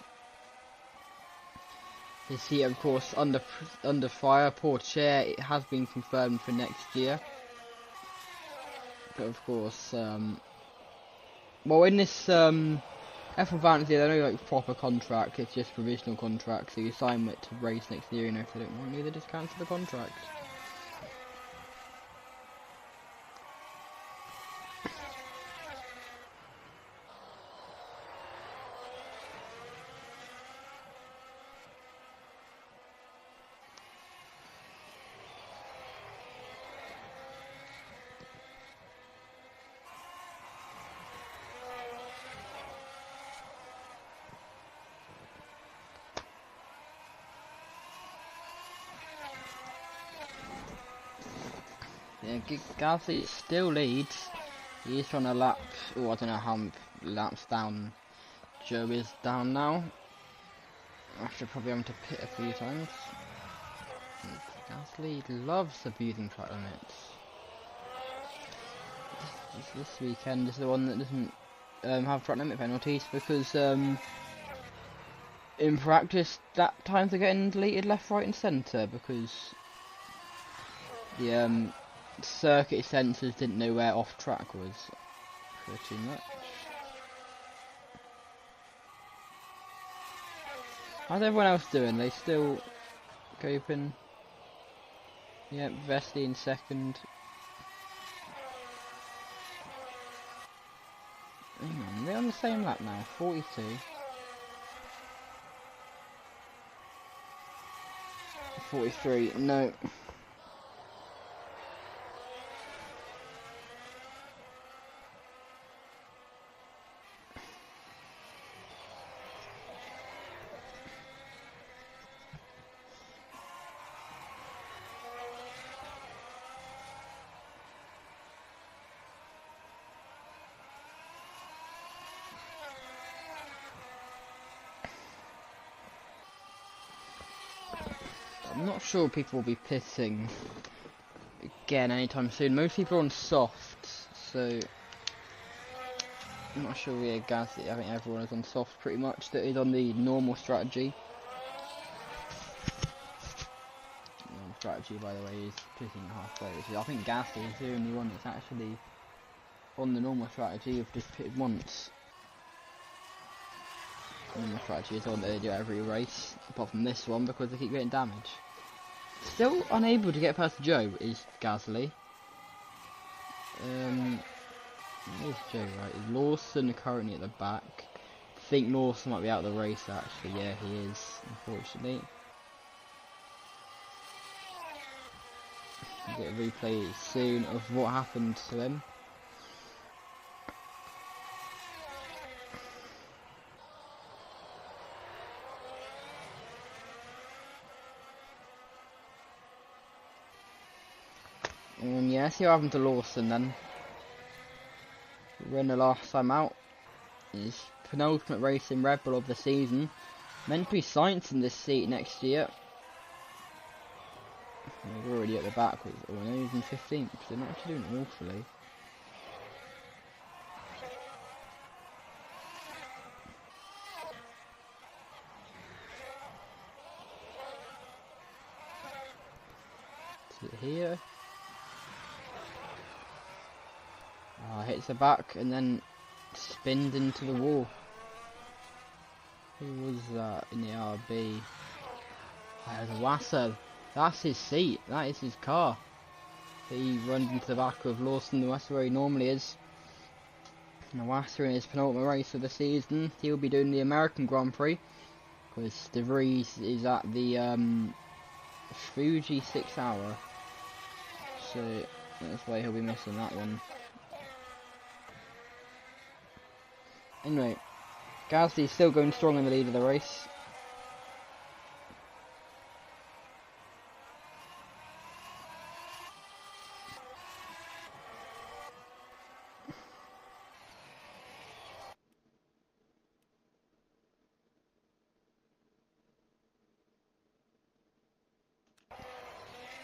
His seat of course under fire, poor chair, it has been confirmed for next year. But of course, well in this F1 Fantasy, they're no like proper contract, it's just provisional contract, so you sign it to race next year, and if they don't want you, they just cancel the contract. Yeah, Gasly still leads. He's trying to lap. Oh, I don't know how many laps down Joe is down now. After probably having to pit a few times. Gasly loves abusing track limits. This weekend is the one that doesn't have track limit penalties because in practice that times are getting deleted left, right, and centre because the circuit sensors didn't know where off track was, pretty much. How's everyone else doing? They still coping? Yep, Vesty in second. Hang on, they're on the same lap now, 42. 43, no. I'm not sure people will be pitting again anytime soon. Most people are on soft, so I'm not sure we are Gasly. I think everyone is on soft pretty much. That is on the normal strategy. Normal strategy, by the way, is pitting halfway. Which I think Gasly is the only one that's actually on the normal strategy. Of just pitted once. Normal strategy is the one that they do every race, apart from this one because they keep getting damage. Still unable to get past Joe is Gasly. Where's Joe, right? Lawson currently at the back. I think Lawson might be out of the race actually. Yeah, he is, unfortunately. We'll get a replay soon of what happened to him. And yeah, see what happened to Lawson then. Win the last time out. His penultimate race in Red Bull of the season. Meant to be Sainz in this seat next year. We're already at the back with he's in 15th, so they're not actually doing awfully. Here. Hits the back and then spins into the wall. Who was that in the RB? The Wasser. That's his seat. That is his car. He runs into the back of Lawson the Wasser where he normally is. And the Wasser in his penultimate race of the season. He'll be doing the American Grand Prix. Because De Vries is at the Fuji 6 hour. So that's why he'll be missing that one. Anyway, Gasly's still going strong in the lead of the race.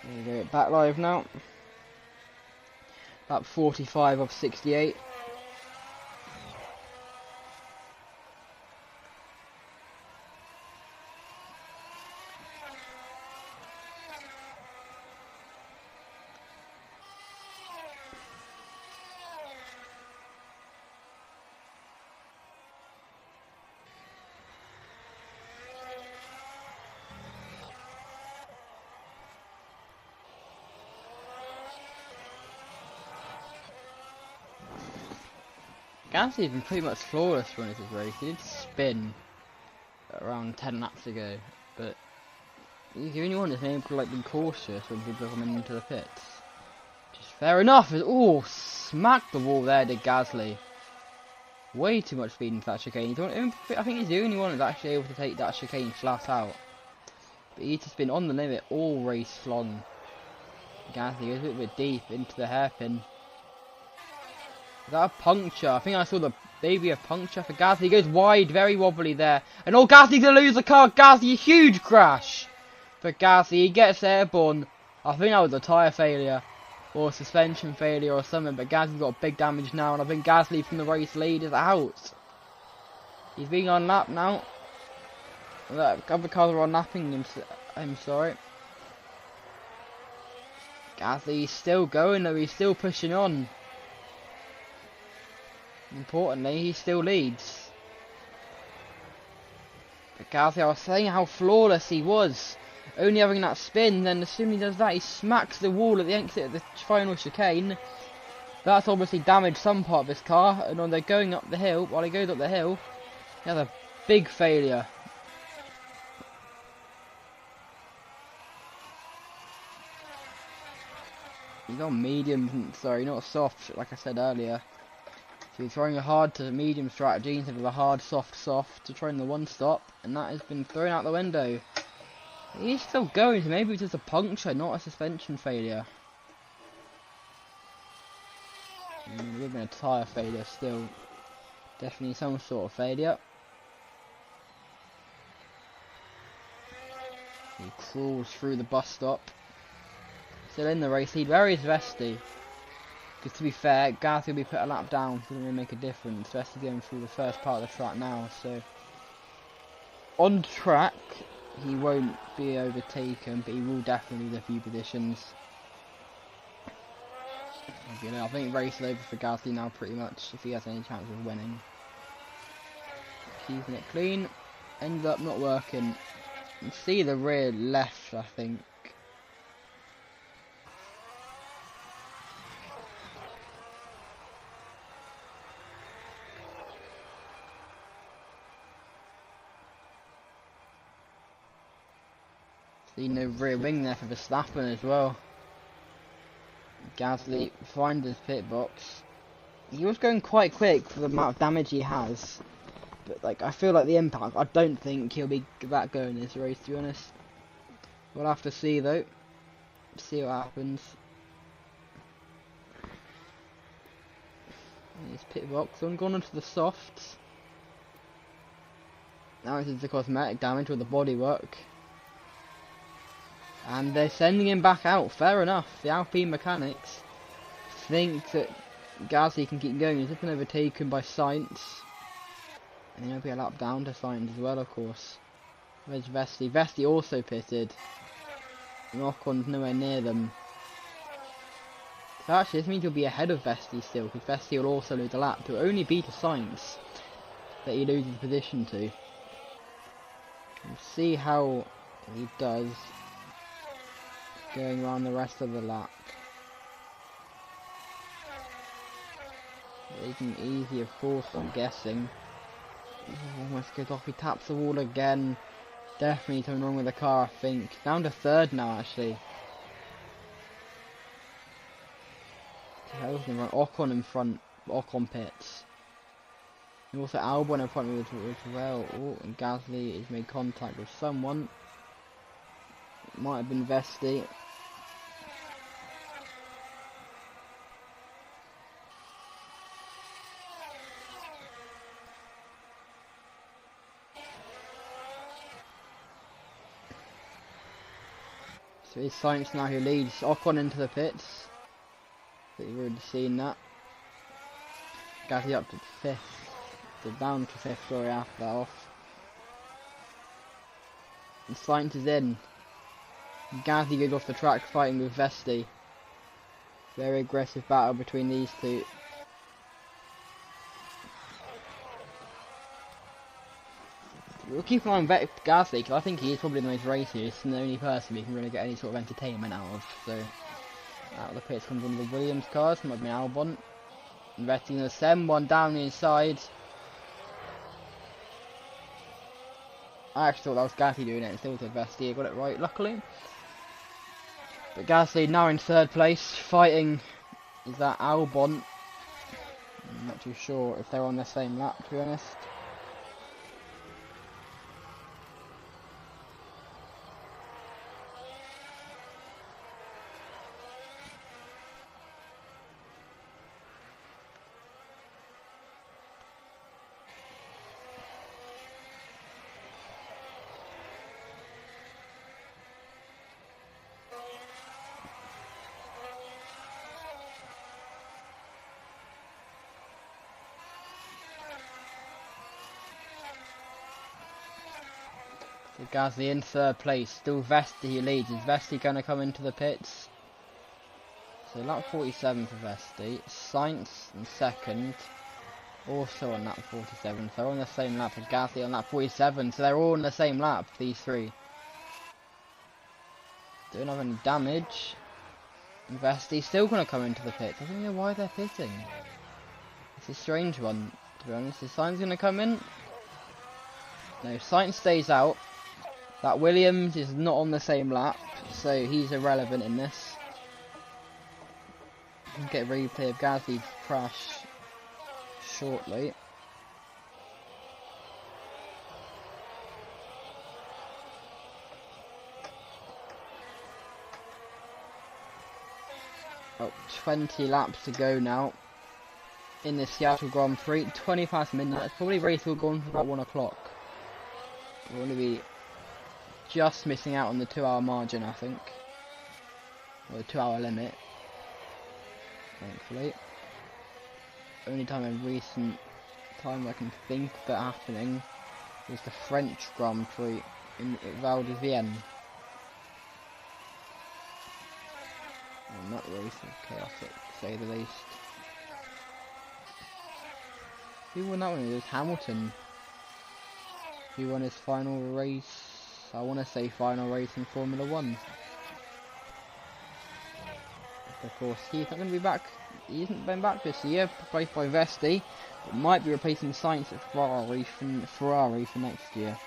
There we go, back live now. About 45 of 68. Gasly's been pretty much flawless for this race. He did spin around 10 laps ago, but he's the only one that's been able to like be cautious when people are coming into the pits. Just fair enough. Oh, smacked the wall there, did Gasly. Way too much speed into that chicane. I think he's the only one that's actually able to take that chicane flat out. But he's just been on the limit all race long. Gasly goes a little bit deep into the hairpin. Is that a puncture? I think I saw the maybe a puncture for Gasly. He goes wide, very wobbly there. And oh, Gasly's gonna lose the car. Gasly, a huge crash for Gasly. He gets airborne. I think that was a tyre failure or suspension failure or something. But Gasly's got big damage now, and I think Gasly from the race lead is out. He's being unlapped now. The other cars are unlapping him. I'm sorry. Gasly's still going though. He's still pushing on. Importantly, he still leads. But Gasly, I was saying how flawless he was. Only having that spin, then as soon as he does that, he smacks the wall at the exit of the final chicane. That's obviously damaged some part of his car, and when they're going up the hill, while he goes up the hill, he has a big failure. He's on medium, sorry, not soft, like I said earlier. So he's throwing a hard to medium strategy instead of a hard, soft to try the one stop, and that has been thrown out the window. He's still going, so maybe it's just a puncture, not a suspension failure. It would have been a tyre failure still. Definitely some sort of failure. He crawls through the bus stop. Still in the race lead. Where is Vesti? Because to be fair, Gasly will be put a lap down, so it doesn't really make a difference. Vesti's going through the first part of the track now, so on track he won't be overtaken, but he will definitely lose a few positions. You know, I think race is over for Gasly now pretty much, if he has any chance of winning. Keeping it clean, ends up not working. You see the rear left, I think. See no rear wing there for Verstappen as well. Gasly finds his pit box. He was going quite quick for the amount of damage he has. But like, I feel like the impact, I don't think he'll be that good in this race, to be honest. We'll have to see though. See what happens. His pit box on, gone onto the softs. Now it's the cosmetic damage with the bodywork. And they're sending him back out. Fair enough. The Alpine mechanics think that Gasly can keep going. He's been overtaken by Sainz. And he'll be a lap down to Sainz as well, of course. Where's Vesti? Vesti also pitted. And Ocon's nowhere near them. So actually, this means he'll be ahead of Vesti still, because Vesti will also lose a lap. It will only be to Sainz that he loses position to. We'll see how he does going around the rest of the lap. Making it easy, of course, I'm guessing. Almost goes off, he taps the wall again. Definitely something wrong with the car, I think. Down to third now, actually. Ocon in front, Ocon pits. And also Albon in front of me as well. Oh, and Gasly has made contact with someone. It might have been Vesti. So it's Sainz now who leads Ocon into the pits. But you've already seen that. Gasly up to 5th. So down to 5th, sorry, after that off. And Sainz is in. Gasly goes off the track fighting with Vesti. Very aggressive battle between these two. We'll keep an eye on Gasly, because I think he is probably the most raciest and the only person we can really get any sort of entertainment out of. So, out of the pits comes one of the Williams cars, might be Albon. Investing in the send one down the inside. I actually thought that was Gasly doing it, instead of Vesti. I got it right, luckily. But Gasly now in 3rd place, fighting, is that Albon? I'm not too sure if they're on the same lap, to be honest. So Gasly in 3rd place, still Vesti he leads. Is Vesti going to come into the pits? So lap 47 for Vesti. Sainz in 2nd, also on lap 47. So they're on the same lap as Gasly on lap 47. So they're all on the same lap, these three. Don't have any damage. And Vesti's still going to come into the pits. I don't know why they're pitting. It's a strange one, to be honest. Is Sainz going to come in? No, Sainz stays out. That Williams is not on the same lap, so he's irrelevant in this. We'll get a replay of Gasly's crash shortly. Oh, 20 laps to go now in the Seattle Grand Prix. 20 past midnight. It's probably race will go on for about 1 o'clock. We're going to be just missing out on the 2-hour margin, I think. Or the 2-hour limit. Thankfully. Only time in recent times I can think of that happening is the French Grand Prix in Val de Vienne. And that race was chaotic, to say the least. Who won that one? It was Hamilton. Who won his final race? I want to say final race in Formula 1. Of course, he's not going to be back. He isn't been back this year, replaced by Vesti. But might be replacing Sainz at Ferrari for next year.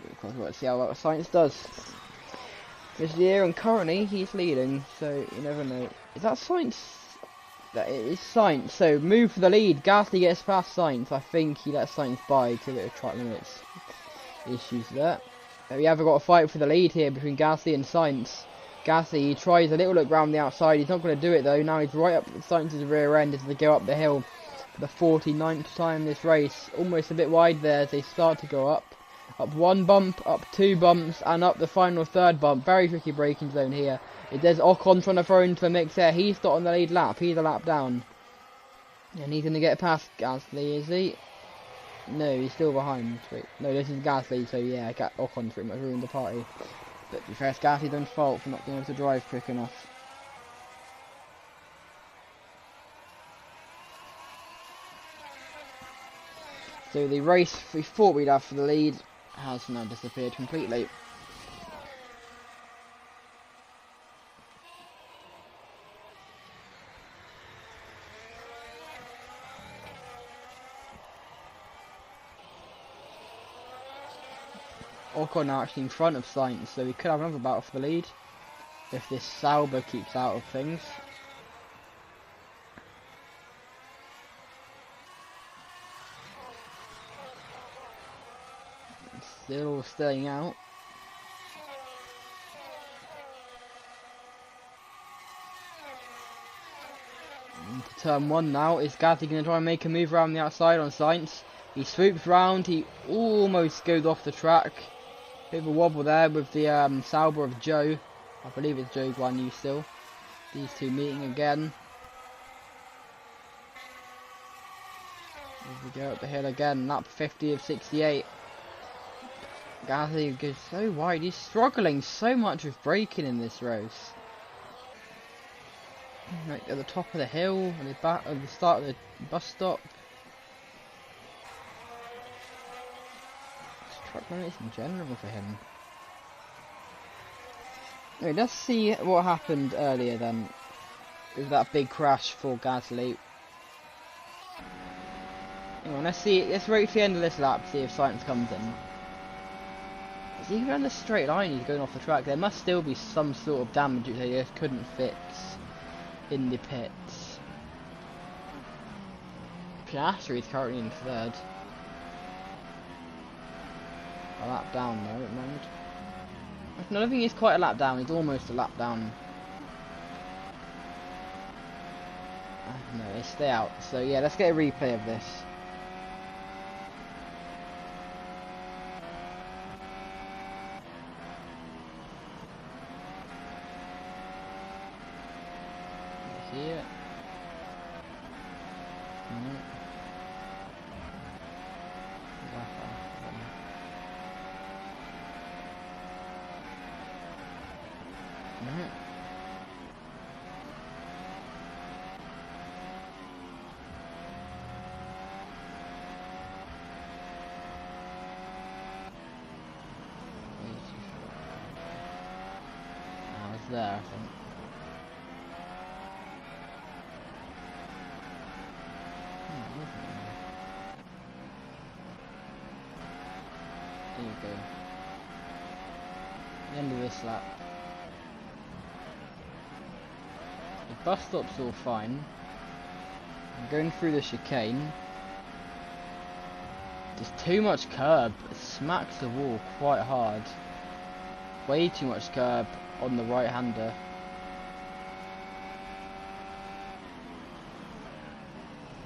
Of course, we'll see how well Sainz does this year, and currently he's leading, so you never know. Is that Sainz? That is Sainz. So move for the lead. Gasly gets past Sainz. I think he lets Sainz by to a bit of track limits issues there. We haven't got a fight for the lead here between Gasly and Sainz. Gasly, he tries a little look round the outside. He's not going to do it though. Now he's right up Sainz's rear end as they go up the hill for the 49th time this race. Almost a bit wide there as they start to go up. Up one bump, up two bumps, and up the final third bump. Very tricky braking zone here. There's Ocon trying to throw into the mix there. He's not on the lead lap. He's a lap down. And he's going to get past Gasly, is he? No, he's still behind. Wait, no, this is Gasly, so yeah, Ocon pretty much ruined the party. But to be fair, it's Gasly's own fault for not being able to drive quick enough. So the race we thought we'd have for the lead has now disappeared completely. Ocon now actually in front of Sainz, so we could have another battle for the lead if this Sauber keeps out of things. Still staying out. Into turn one now. Is Gasly going to try and make a move around the outside on Sainz? He swoops round. He almost goes off the track. Bit of a wobble there with the Sauber of Joe. I believe it's Joe Guan Yu still. These two meeting again. Here we go up the hill again. Lap 50 of 68. Gasly goes so wide. He's struggling so much with braking in this race. Like at the top of the hill, at the start of the bus stop. Truck limits in general for him. Anyway, let's see what happened earlier then with that big crash for Gasly. Hang on, let's wait to the end of this lap to see if Sainz comes in. Is he going on the straight line? He's going off the track. There must still be some sort of damage that he just couldn't fix in the pits. Piastri is currently in third. A lap down though at the moment. No, I don't think he's quite a lap down. He's almost a lap down. No, they stay out. So yeah, let's get a replay of this. See it? No. No. I was there, I think. There you go. The end of this lap. The bus stop's all fine. I'm going through the chicane. There's too much curb. It smacks the wall quite hard. Way too much curb on the right hander.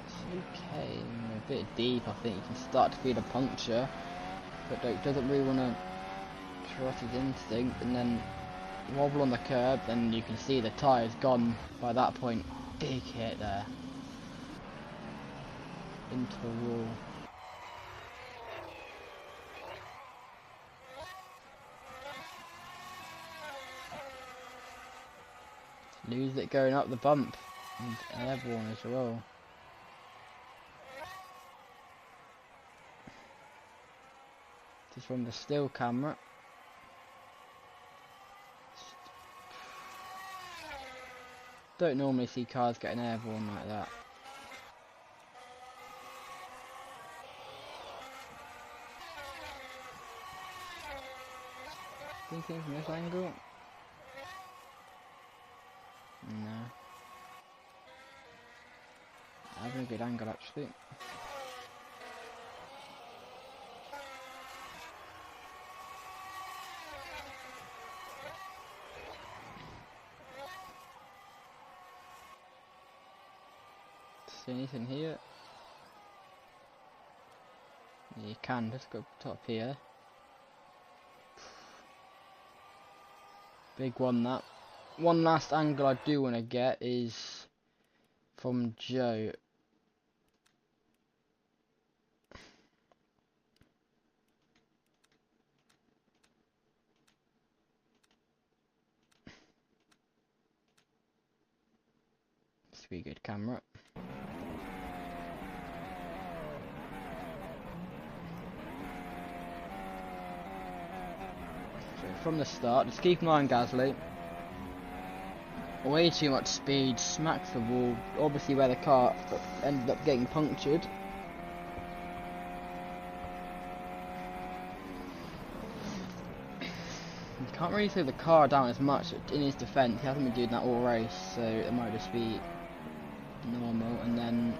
It's okay. A bit deep, I think you can start to feel a puncture. But doesn't really want to trust his instinct and then wobble on the curb, then you can see the tyre's gone by that point. Big hit there into the wall. Lose it going up the bump and airborne as well. Just from the still camera. Don't normally see cars getting airborne like that. Thinking from this angle? No. Having a good angle actually. See anything here? Yeah, you can, just go top here. Big one that. One last angle I do want to get is from Joe. It's a pretty good camera. From the start, just keep an eye on Gasly. Way too much speed, smacks the wall, obviously where the car ended up getting punctured. You can't really slow the car down as much in his defence. He hasn't been doing that all race, so it might just be normal. And then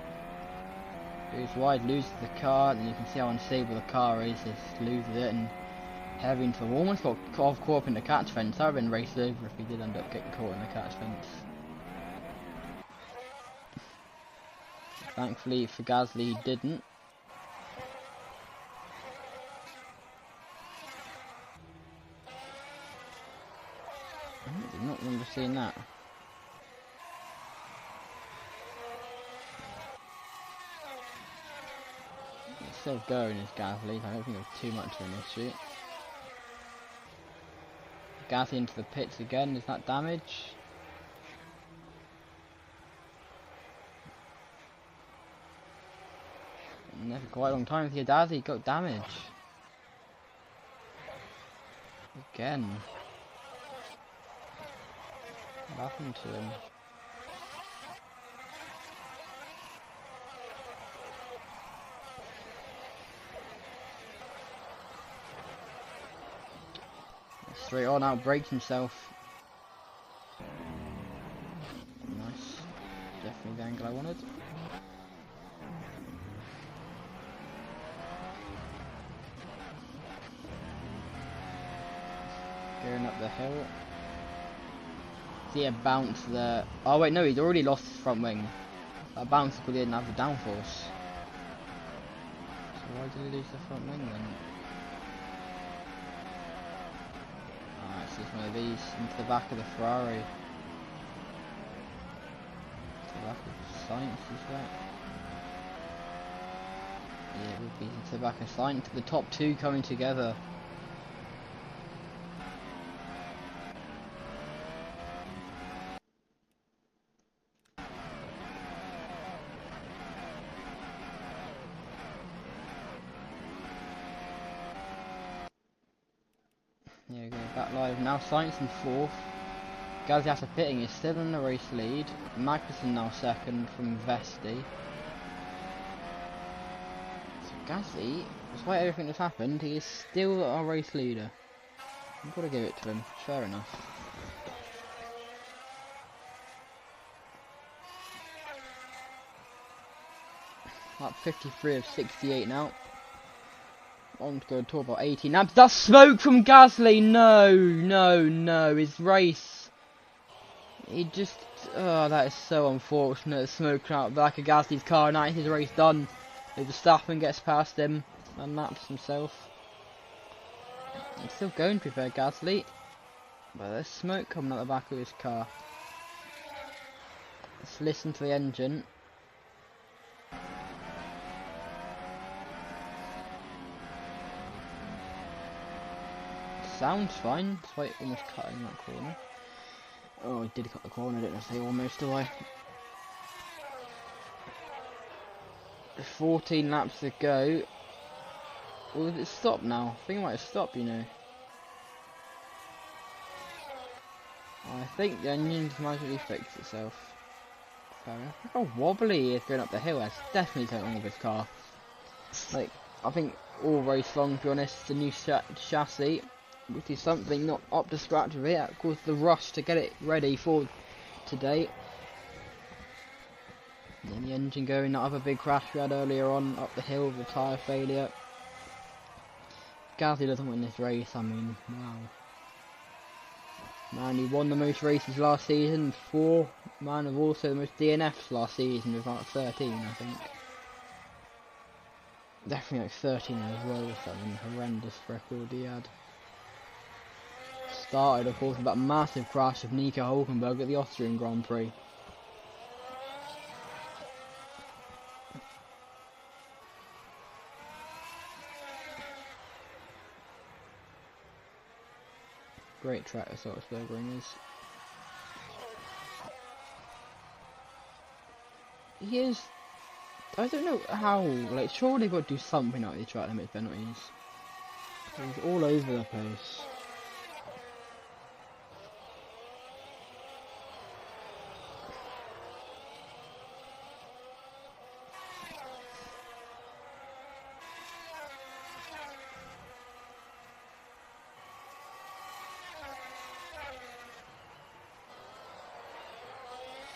goes wide, loses the car, and you can see how unstable the car is. Just loses it and heavy into the wall. Almost got caught up in the catch fence. That would have been raced over if he did end up getting caught in the catch fence. Thankfully for Gasly, he didn't. I did not remember seeing that. It's still going, is Gasly. I don't think it's too much of an issue. Gasly into the pits again. Is that damage? Never quite a long time with your Gasly got damage. Again. What happened to him? Straight on out, breaks himself. Nice. Definitely the angle I wanted. Going up the hill. See a bounce there. Oh wait, no, he's already lost his front wing. That bounce because he didn't have the downforce. So why did he lose the front wing then? One of these into the back of the Ferrari. To the back of Sainz, is that? Yeah, it would be into the back of Sainz. The top two coming together. There we go, back live now. Sainz in fourth. Gasly after pitting is still in the race lead. Magnussen now second from Vesti. So Gasly, despite everything that's happened, he is still our race leader. I've got to give it to him. Fair enough. Up 53 of 68 now. On to go and talk about 18 laps. That's smoke from Gasly. No, no, no. His race. He just. Oh, that is so unfortunate. Smoke out the back of Gasly's car. Now his race done. Verstappen gets past him and laps himself. He's still going, to be fair, Gasly. But there's smoke coming out the back of his car. Let's listen to the engine. Sounds fine, despite almost cutting that corner. Oh, he did cut the corner, I didn't say almost, do I? 14 laps to go. Well, did it stop now? I think it might have stopped, you know. I think the engine's magically fixed itself. Fair enough. Look how wobbly he is going up the hill. That's definitely something wrong with his car. Like, I think all race long, to be honest, the new chassis, which is something not up to scratch with it. Of course, the rush to get it ready for today. And then the engine going, that other big crash we had earlier on up the hill with a tyre failure. Gasly doesn't win this race, I mean, wow. Man who won the most races last season, 4. Man of also the most DNFs last season with about 13, I think. Definitely like 13 as well, or something horrendous record he had. Started, of course, with that massive crash of Nico Hulkenberg at the Austrian Grand Prix. Great track, the Salzburg Ring is. He is. I don't know how. Like, surely they've got to do something like these track limit penalties. He's all over the place.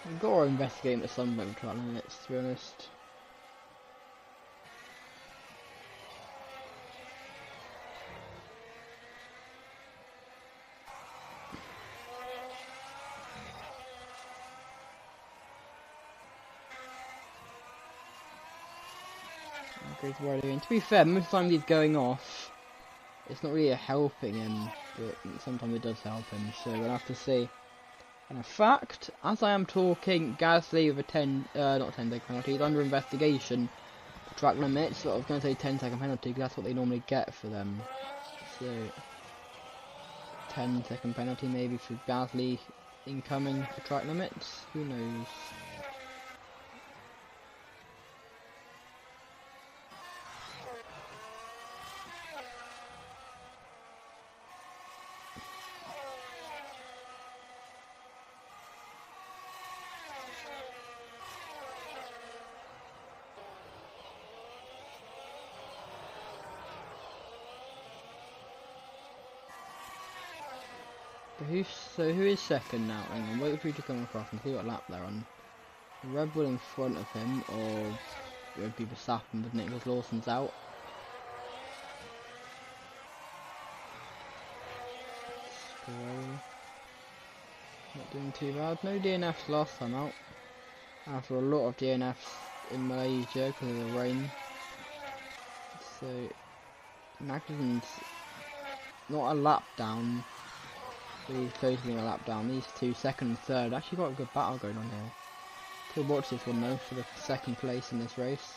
We've got to investigate at some point with track limits, to be honest. To be fair, most of the time he's going off, it's not really helping him, but sometimes it does help him, so we'll have to see. And in fact, as I am talking, Gasly with a not 10 second penalty, he's under investigation for track limits, but I was going to say 10-second penalty because that's what they normally get for them. So, 10-second penalty maybe for Gasly incoming for track limits, who knows. Who is second now? Hang on, wait for you to come across and see what lap they're on. Red Bull in front of him, or it would be Verstappen with Nicholas Lawson's out. Not doing too bad. No DNFs last time out. After a lot of DNFs in Malaysia because of the rain. So Magnussen's not a lap down. He's closing a lap down. These two, second and third, actually got a good battle going on here. Could watch this one though for the second place in this race.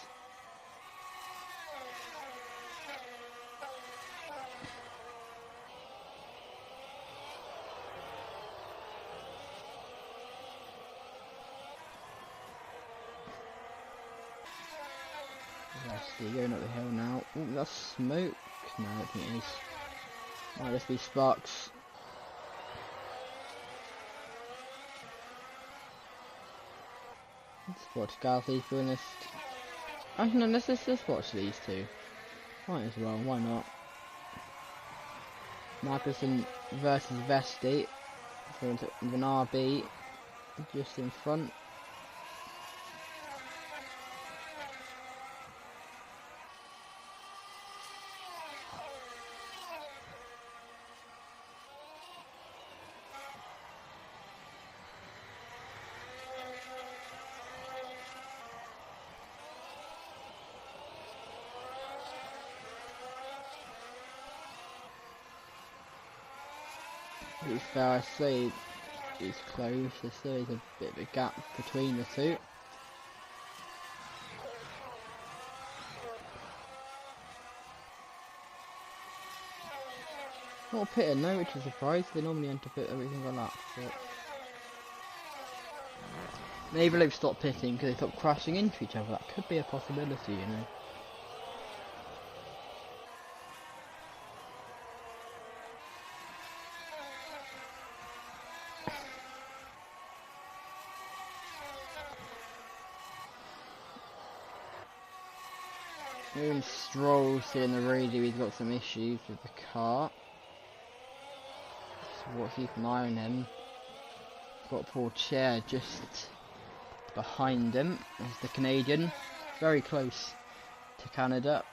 Rusty going up the hill now. Oh, that's smoke. No, I don't think it is. Might just be sparks. Let's watch Gasly doing this. Actually, no, let's watch these two. Might as well, why not? Magnussen versus Vesti. With an RB just in front. To be fair, I say it's close, there is a bit of a gap between the two. Not pitting though, which is a surprise. They normally enter pit every single lap, but maybe they've stopped pitting because they stopped crashing into each other. That could be a possibility, you know. Even Stroll's here in the radio, he's got some issues with the car. So we'll keep an eye on him. Got poor Chair just behind him. There's the Canadian. Very close to Canada.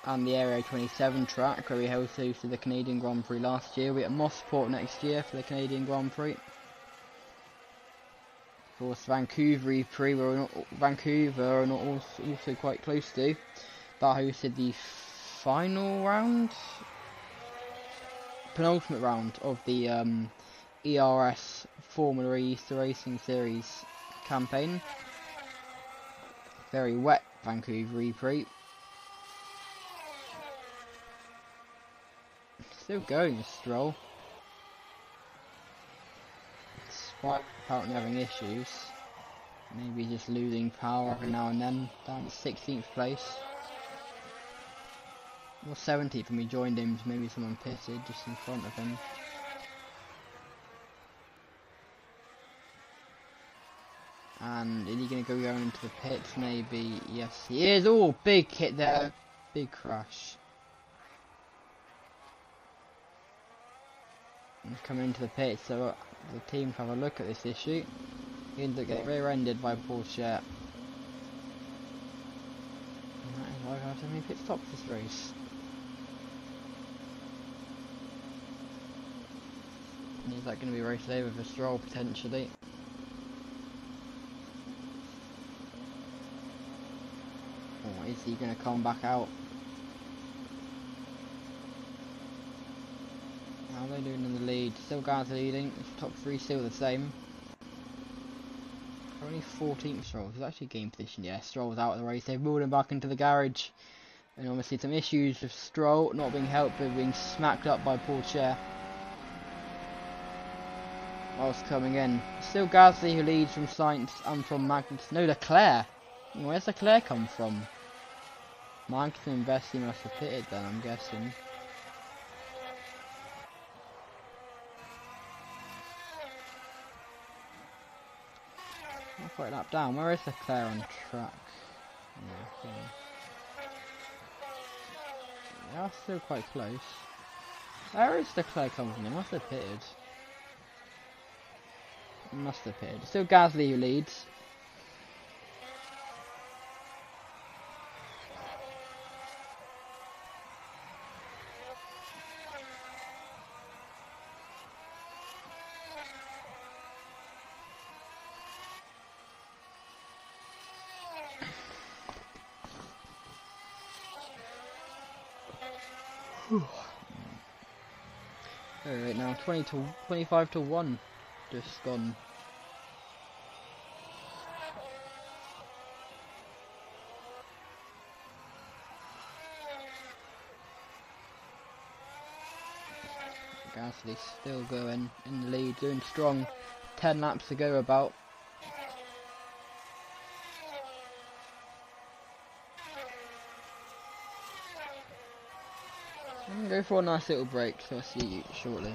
and the Area 27 track where we hosted the Canadian Grand Prix last year. We're at Mossport next year for the Canadian Grand Prix. Of course, Vancouver Prix, Vancouver are not also quite close to. That hosted the final round, penultimate round of the ERS Formula E Easter Racing Series campaign. Very wet Vancouver Prix. Still going with Stroll. Despite apparently having issues. Maybe just losing power every now and then. Down to 16th place. Or 17th when we joined him, so maybe someone pitted just in front of him. And is he going to go going into the pits? Maybe. Yes, he is. Oh, big hit there. Big crash. And coming into the pits, so the team can have a look at this issue. He ends up getting rear-ended by Porsche. And that is why we have so many pit stops this race. And is that going to be raced over for Stroll potentially? Or is he going to come back out? How are they doing in the lead? Still guys leading. Top three still the same. Only 14th Stroll. He's actually game position. Yeah, Stroll's out of the race. They've moved him back into the garage. And obviously some issues with Stroll not being helped with being smacked up by Porsche. Whilst coming in. Still Gasly who leads from Sainz and from Magnus. No, Leclerc. Where's Leclerc come from? Magnus and Vesey must have pitted then, I'm guessing. Not quite lap down. Where is Leclerc on track? Yeah, okay. They are still quite close. Where is Leclerc coming from? He must have pitted. Must have pitted. Still Gasly who leads. Alright, now 25 to 1 just gone. Gasly still going in the lead, doing strong. 10 laps to go about. I'm going to go for a nice little break, so I'll see you shortly.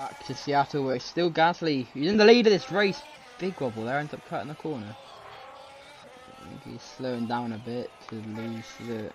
Back to Seattle, where it's still Gasly. He's in the lead of this race. Big wobble there, ends up cutting the corner. I think he's slowing down a bit to lose the...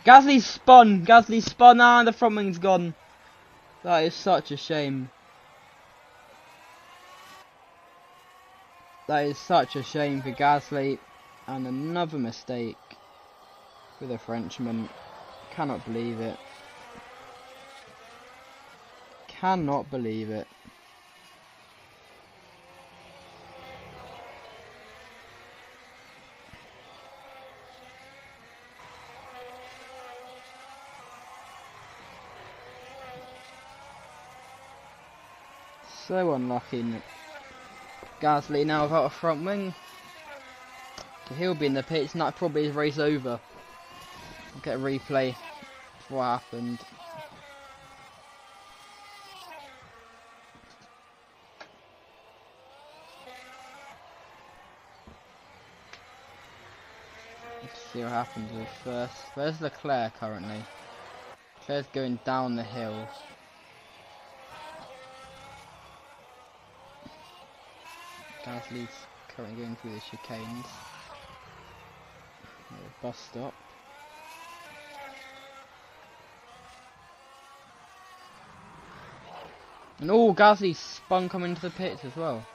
Gasly's spun, and the front wing's gone. That is such a shame. That is such a shame for Gasly, and another mistake for the Frenchman. Cannot believe it. Cannot believe it. So unlucky. Gasly now without a front wing. So he'll be in the pits, and that probably is race over. I'll get a replay of what happened. Let's see what happens with first. Where's Leclerc currently? Leclerc's going down the hill. Gasly's currently going through the chicanes. Bus stop. And oh, Gasly's spun coming into the pits as well.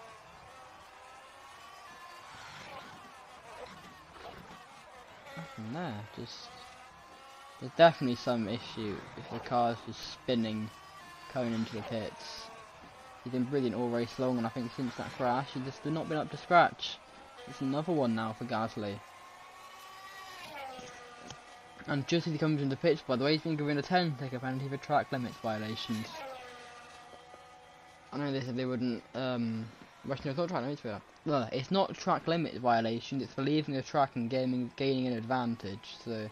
Nothing there, just... There's definitely some issue if the car's just spinning coming into the pits. He's been brilliant all race long, and I think since that crash, he's just not been up to scratch. It's another one now for Gasly. And just as he comes into pits, by the way, he's been given a 10-second penalty for track limits violations. I know they said they wouldn't, it's not track limits, no, it's not track limits violations, it's for leaving the track and gaining an advantage, so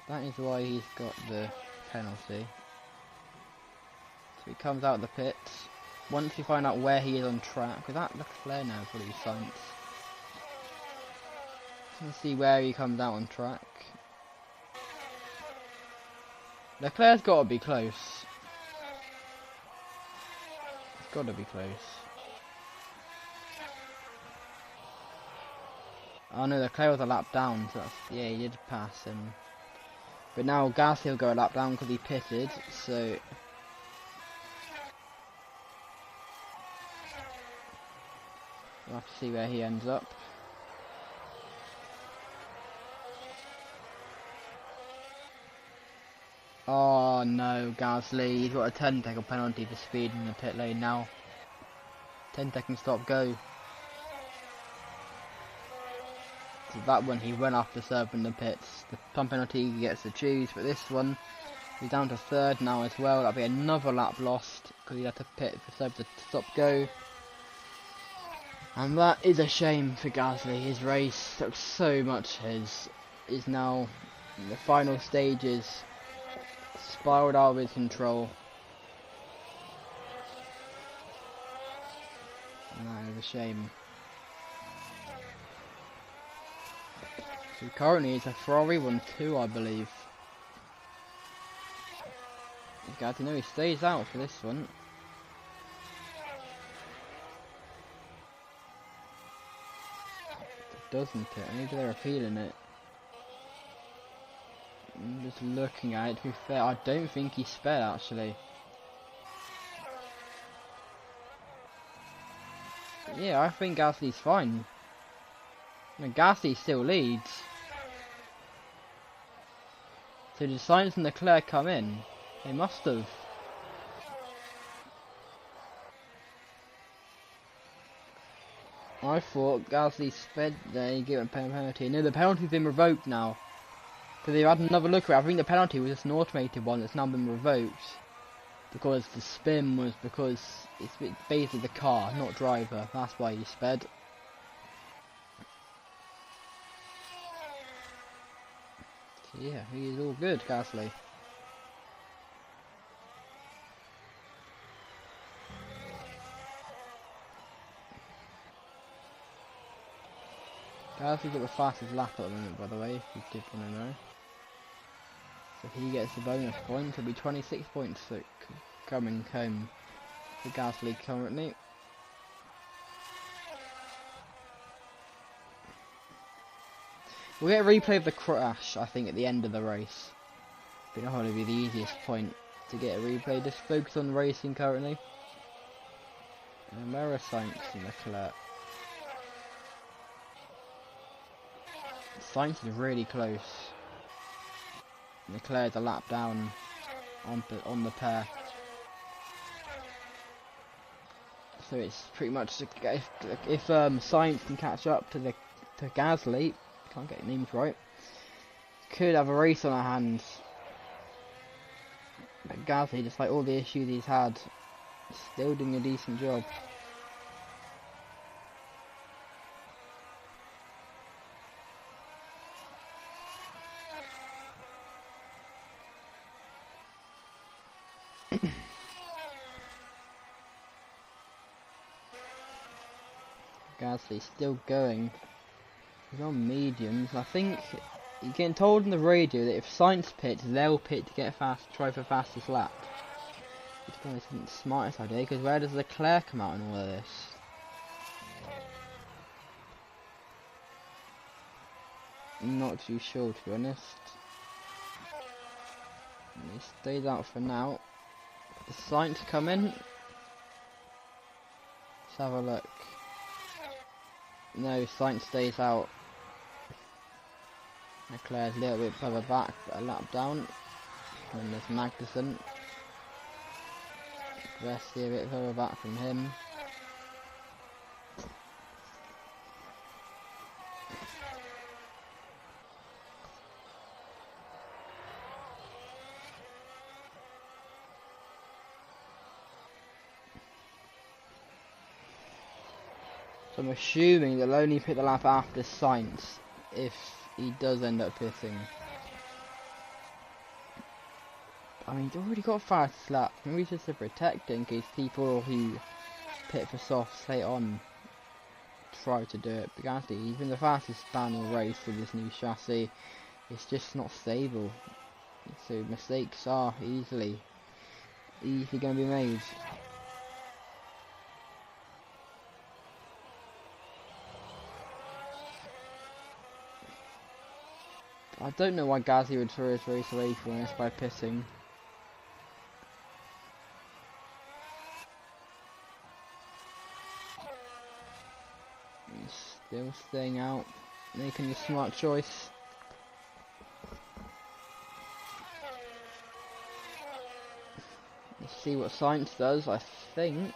that is why he's got the penalty. So he comes out of the pits. Once you find out where he is on track, because that Leclerc now probably science. Let's see where he comes out on track. Leclerc's got to be close. It's got to be close. Oh no, Leclerc was a lap down, so that's, yeah, he did pass him. But now Gasly will go a lap down because he pitted, so... We'll have to see where he ends up. Oh no, Gasly, he's got a 10-second penalty for speeding in the pit lane now. 10-second stop, go. So that one he went after serving the pits. The some penalty he gets to choose, but this one he's down to third now as well. That'll be another lap lost because he had to pit for serve the stop go. And that is a shame for Gasly. His race took so much is now in the final stages, spiraled out of his control. And that is a shame. So currently it's a Ferrari 1-2, I believe. Gasly, no, he stays out for this one. Doesn't it? Maybe they're appealing it. I'm just looking at it. To be fair, I don't think he sped actually. Yeah, I think Gasly's fine. And Gasly still leads. So did Sainz and Leclerc come in? They must have. I thought Gasly sped there, he gave a penalty. No, the penalty's been revoked now. Because they had another look at it. I think the penalty was just an automated one that's now been revoked. Because the spin was because it's basically the car, not driver. That's why he sped. So yeah, he is all good, Gasly. Gasly's got the fastest lap at the moment, by the way, if you did want to know. So if he gets the bonus point, it'll be 26 points coming home for Gasly currently. We'll get a replay of the crash, I think, at the end of the race. But it'll probably be the easiest point to get a replay. Just focus on racing currently. And where are Sainz and Leclerc? Sainz is really close. Leclerc's a lap down on the pair. So it's pretty much if Sainz can catch up to Gasly, can't get names right, could have a race on our hands. But Gasly, despite all the issues he's had, still doing a decent job. Gasly's still going. He's on mediums. I think you're getting told in the radio that if Sainz pits, they'll pit to get try for fastest lap. Which probably isn't the smartest idea, because where does Leclerc come out in all of this? I'm not too sure, to be honest. He stays out for now. Does Sainz come in? Let's have a look. No, Sainz stays out. Leclerc's a little bit further back, but a lap down. And then there's Magnussen. Resti a bit further back from him. So I'm assuming they'll only pick the lap after Sainz, if he does end up pitting. I mean, he's already got a fast lap. Maybe just to protect in case people who pit for softs late on try to do it. But honestly, even the fastest man will race with this new chassis. It's just not stable. So mistakes are easily going to be made. I don't know why Gasly would throw his race away from this by pissing. He's still staying out, making the smart choice. Let's see what Sainz does. I think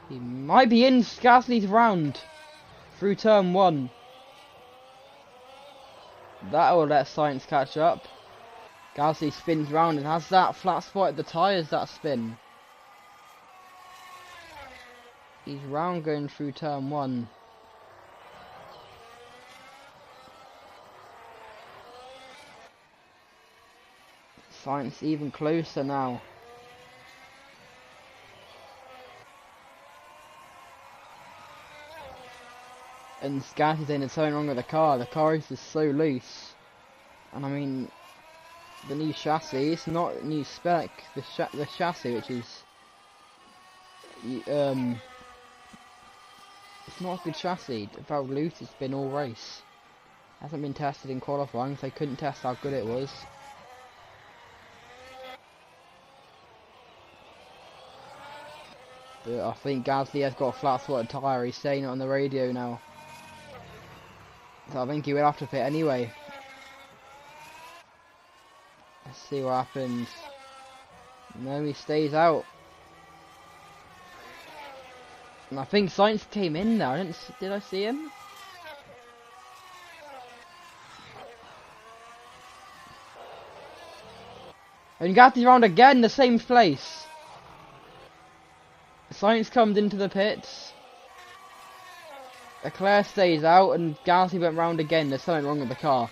he might be in Gasly's round through turn 1. That will let Sainz catch up. Gasly spins round and has that flat spot at the tyres, that spin. He's round going through turn 1. Sainz even closer now. And Gasly's saying there's something wrong with the car. The car is just so loose. And I mean, the new chassis, it's not a new spec. The chassis, which is it's not a good chassis. How loose it's been all race. Hasn't been tested in qualifying, so they couldn't test how good it was. But I think Gasly has got a flat spotted tyre. He's saying it on the radio now. So I think he will have to pit anyway. Let's see what happens. No, he stays out. And I think Sainz came in there. Did I see him? And Gasly's round again, the same place. Sainz comes into the pits. Leclerc stays out and Gasly went round again. There's something wrong with the car.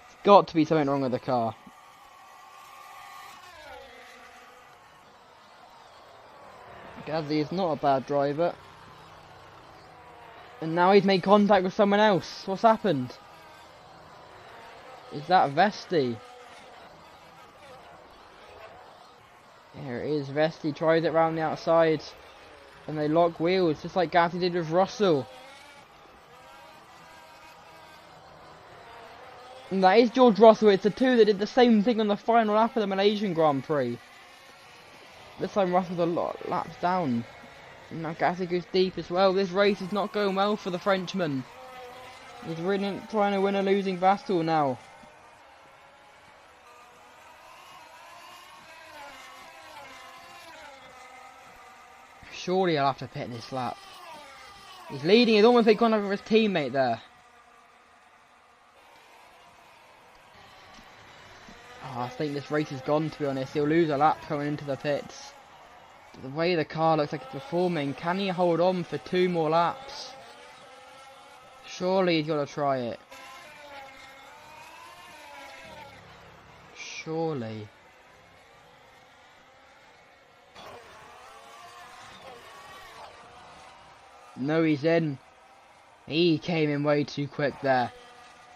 There's got to be something wrong with the car. Gasly is not a bad driver. And now he's made contact with someone else. What's happened? Is that Vesti? Here it is. Vesti tries it round the outside. And they lock wheels, just like Gasly did with Russell. And that is George Russell. It's the two that did the same thing on the final lap of the Malaysian Grand Prix. This time Russell's a lot of laps down. And now Gasly goes deep as well. This race is not going well for the Frenchman. He's really trying to win a losing battle now. Surely he'll have to pit this lap. He's leading. He's almost made contact with his teammate there. Oh, I think this race is gone, to be honest. He'll lose a lap coming into the pits. The way the car looks like it's performing, can he hold on for 2 more laps? Surely he's got to try it. Surely. No, he's in. He came in way too quick there.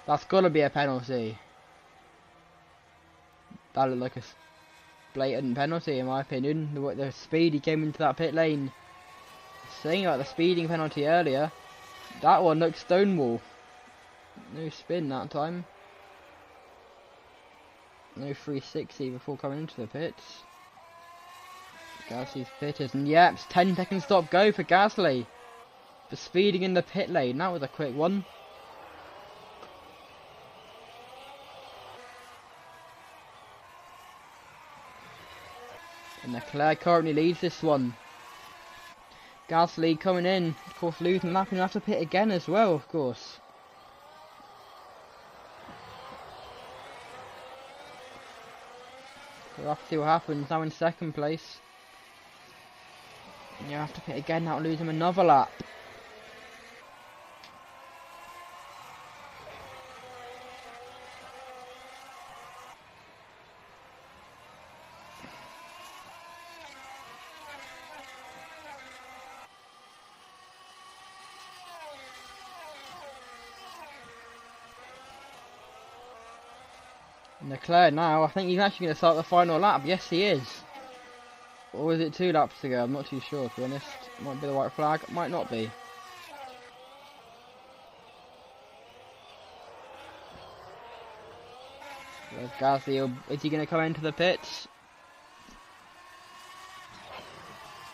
That's got to be a penalty. That looked like a blatant penalty in my opinion. The speed he came into that pit lane. Saying about the speeding penalty earlier. That one looked stonewall. No spin that time. No 360 before coming into the pits. Gasly's pitted, and yep, it's 10-second stop go for Gasly. For speeding in the pit lane. That was a quick one. And Leclerc currently leads this one. Gasly coming in, of course losing lap and have to pit again as well, of course. We'll have to see what happens. Now in second place. And you have to pit again, that'll lose him another lap. Leclerc now, I think he's actually going to start the final lap. Yes, he is. Or was it 2 laps to go? I'm not too sure, to be honest. Might be the white flag, might not be. There's Gasly. Is he going to come into the pits?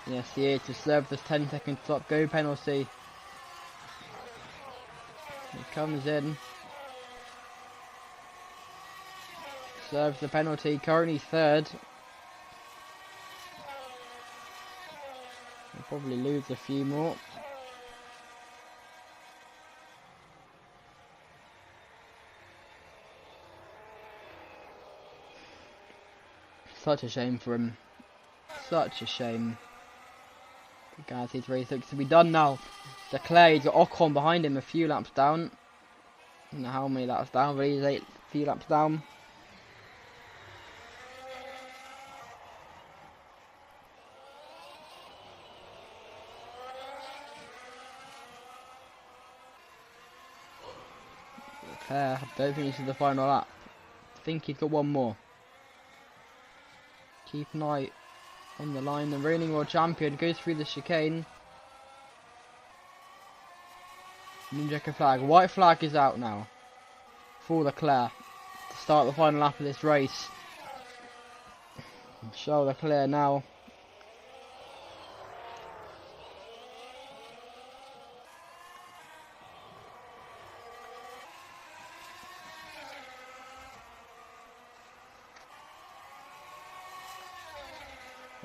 Yes, he is, to serve this 10-second stop go penalty. He comes in. Serves the penalty, currently third. He'll probably lose a few more. Such a shame for him. Such a shame. Guys, his race looks to be done now. Leclerc, he's got Ocon behind him, a few laps down. I don't know how many laps down, but he's a few laps down. I don't think this is the final lap. I think he's got one more. Keep an eye on the line. The reigning world champion goes through the chicane. New checker flag. White flag is out now for Leclerc to start the final lap of this race. Charles Leclerc now.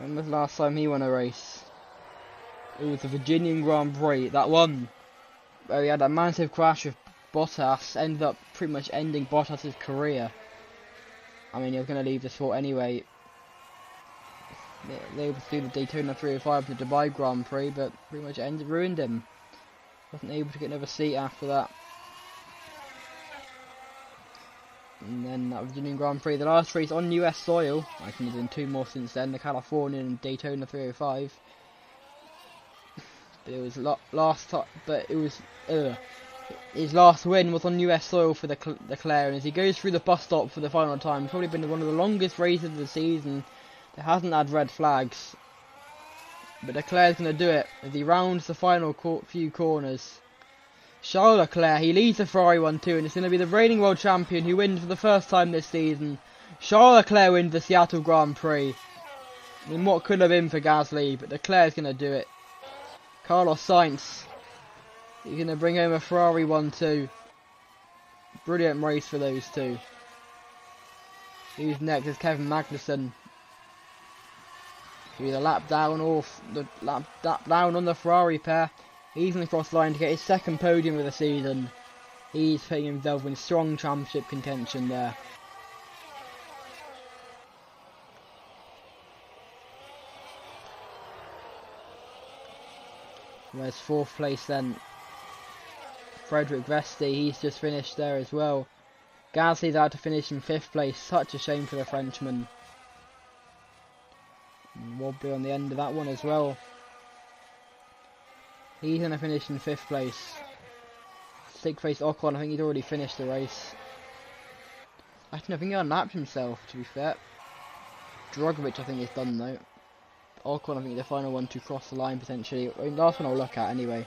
When was the last time he won a race? It was the Virginian Grand Prix, that one where he had a massive crash with Bottas, ended up pretty much ending Bottas' career. I mean, he was going to leave the sport anyway. They were able to do the Daytona 305 and the Dubai Grand Prix, but pretty much ruined him. Wasn't able to get another seat after that. And then that Virginian Grand Prix, the last race on US soil. I think he's done 2 more since then, the Californian and Daytona 305. But it was last time, but it was his last win was on US soil for the Leclerc, and as he goes through the bus stop for the final time, it's probably been one of the longest races of the season. It hasn't had red flags, but Leclerc's going to do it as he rounds the final few corners. Charles Leclerc, he leads the Ferrari 1-2, and it's going to be the reigning world champion who wins for the first time this season. Charles Leclerc wins the Seattle Grand Prix. I mean, what could have been for Gasly, but Leclerc's going to do it. Carlos Sainz, he's going to bring home a Ferrari 1-2. Brilliant race for those two. Who's next is Kevin Magnussen. He's a lap down on the Ferrari pair. He's going to cross the line to get his second podium of the season. He's putting himself in strong championship contention there. Where's 4th place then? Frederick Vesti, he's just finished there as well. Gasly's out to finish in 5th place. Such a shame for the Frenchman. Wobbly on the end of that one as well. He's going to finish in 5th place. 6th place Ocon, I think he'd already finished the race. Actually, I think he unlapped himself, to be fair. Drogovic I think is done though. Ocon I think the final one to cross the line potentially. I mean, last one I'll look at anyway.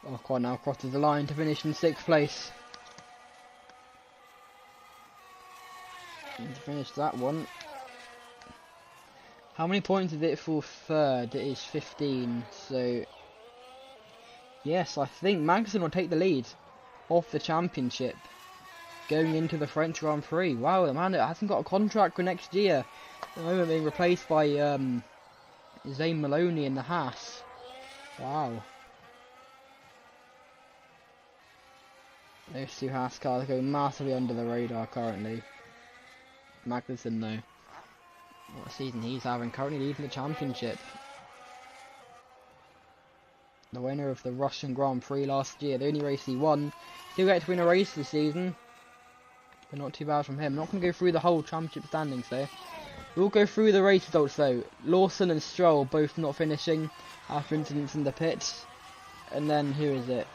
Ocon now crosses the line to finish in 6th place. And to finish that one. How many points is it for 3rd? It is 15, so... Yes, I think Magnussen will take the lead off the championship going into the French Grand Prix. Wow, the man hasn't got a contract for next year. At the moment being replaced by Zane Maloney in the Haas. Wow. Those 2 Haas cars go massively under the radar currently. Magnussen though. What a season he's having, currently leading the championship. The winner of the Russian Grand Prix last year, the only race he won. Still get to win a race this season. But not too bad from him. Not going to go through the whole championship standings though. We'll go through the race results though. Lawson and Stroll both not finishing after incidents in the pits. And then who is it?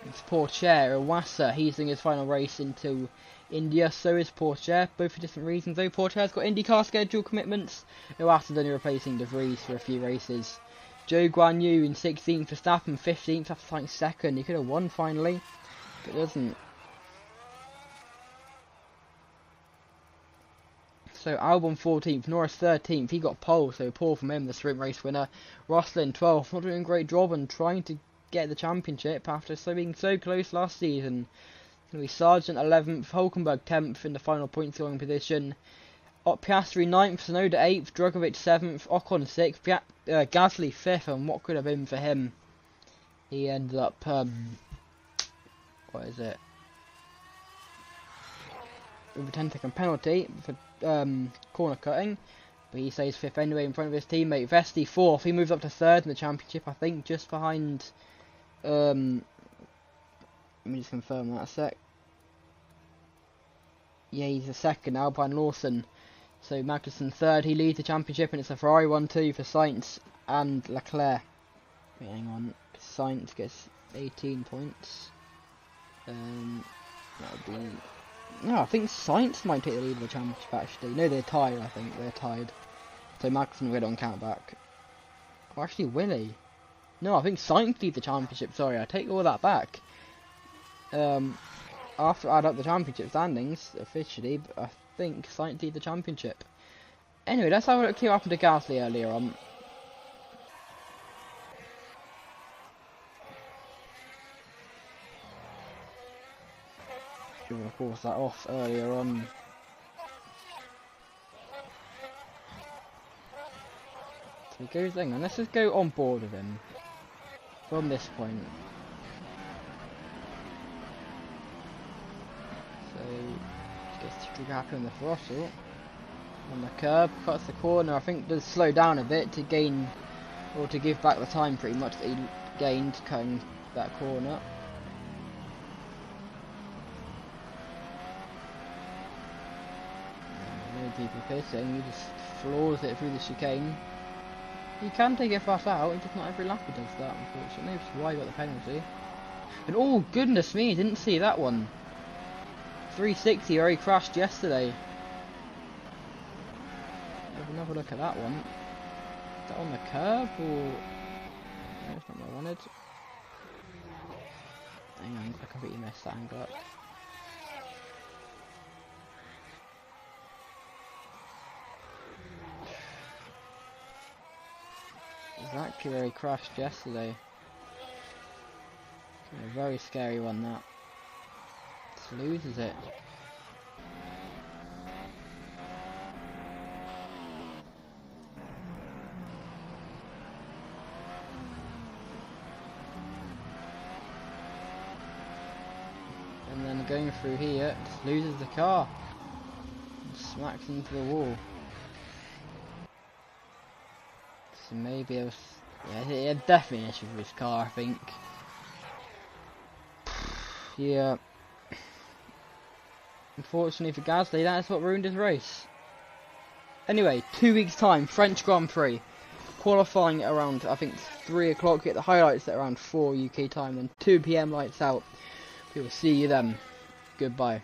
It's Pourchaire, Iwasa. He's doing his final race into India, so is Pourchaire, both for different reasons though. Pourchaire's got IndyCar schedule commitments. Iwasa's only replacing De Vries for a few races. Zhou Guanyu in 16th, Verstappen 15th, after like 2nd. He could have won finally, but doesn't. So Albon 14th, Norris 13th, he got pole, so pole from him, the sprint race winner. Rosslin 12th, not doing a great job and trying to get the championship after being so close last season. It's going to be Sargent 11th, Hulkenberg 10th in the final point scoring position. Piastri 9th, Tsunoda 8th, Drogovic 7th, Ocon 6th, Gasly 5th, and what could have been for him? He ended up, what is it? With a 10-second penalty for corner cutting, but he stays 5th anyway in front of his teammate. Vesti 4th, he moves up to 3rd in the championship, I think, just behind, let me just confirm that a sec. Yeah, he's the 2nd now behind Lawson. So Magnussen 3rd, he leads the championship, and it's a Ferrari 1-2 for Sainz and Leclerc. Wait, hang on, Sainz gets 18 points. That would be... No, I think Sainz might take the lead of the championship actually. No, they're tied, I think, they're tied. So Magnussen will get on countback. Oh, actually, will he? No, I think Sainz leads the championship, sorry, I take all that back. After I add up the championship standings, officially, but I think Sainz leads the championship. Anyway, let's have a look at what happened to Gasly earlier on. Should of course that off earlier on. So he goes, hang on, let's just go on board with him. From this point. So, just gets to grab him the throttle. On the curb, cuts the corner, I think does slow down a bit to gain, or to give back the time pretty much that he gained cutting that corner. No deeper pitting, he just floors it through the chicane. He can take it fast out, just not every lap he does that, unfortunately, which is why he got the penalty. And oh goodness me, didn't see that one. 360 where he crashed yesterday. Have another look at that one. Is that on the curb or... No, it's not what I wanted. Hang on, I completely messed that angle up. Exactly where he crashed yesterday. A very scary one, that. Just loses it. And then going through here, just loses the car. And smacks into the wall. So maybe it was... Yeah, he had definitely an issue with his car, I think. Yeah. Unfortunately for Gasly, that's what ruined his race. Anyway, 2 weeks time, French Grand Prix. Qualifying at around, I think, 3 o'clock. Get the highlights at around 4 UK time, then 2 PM lights out. We will see you then. Goodbye.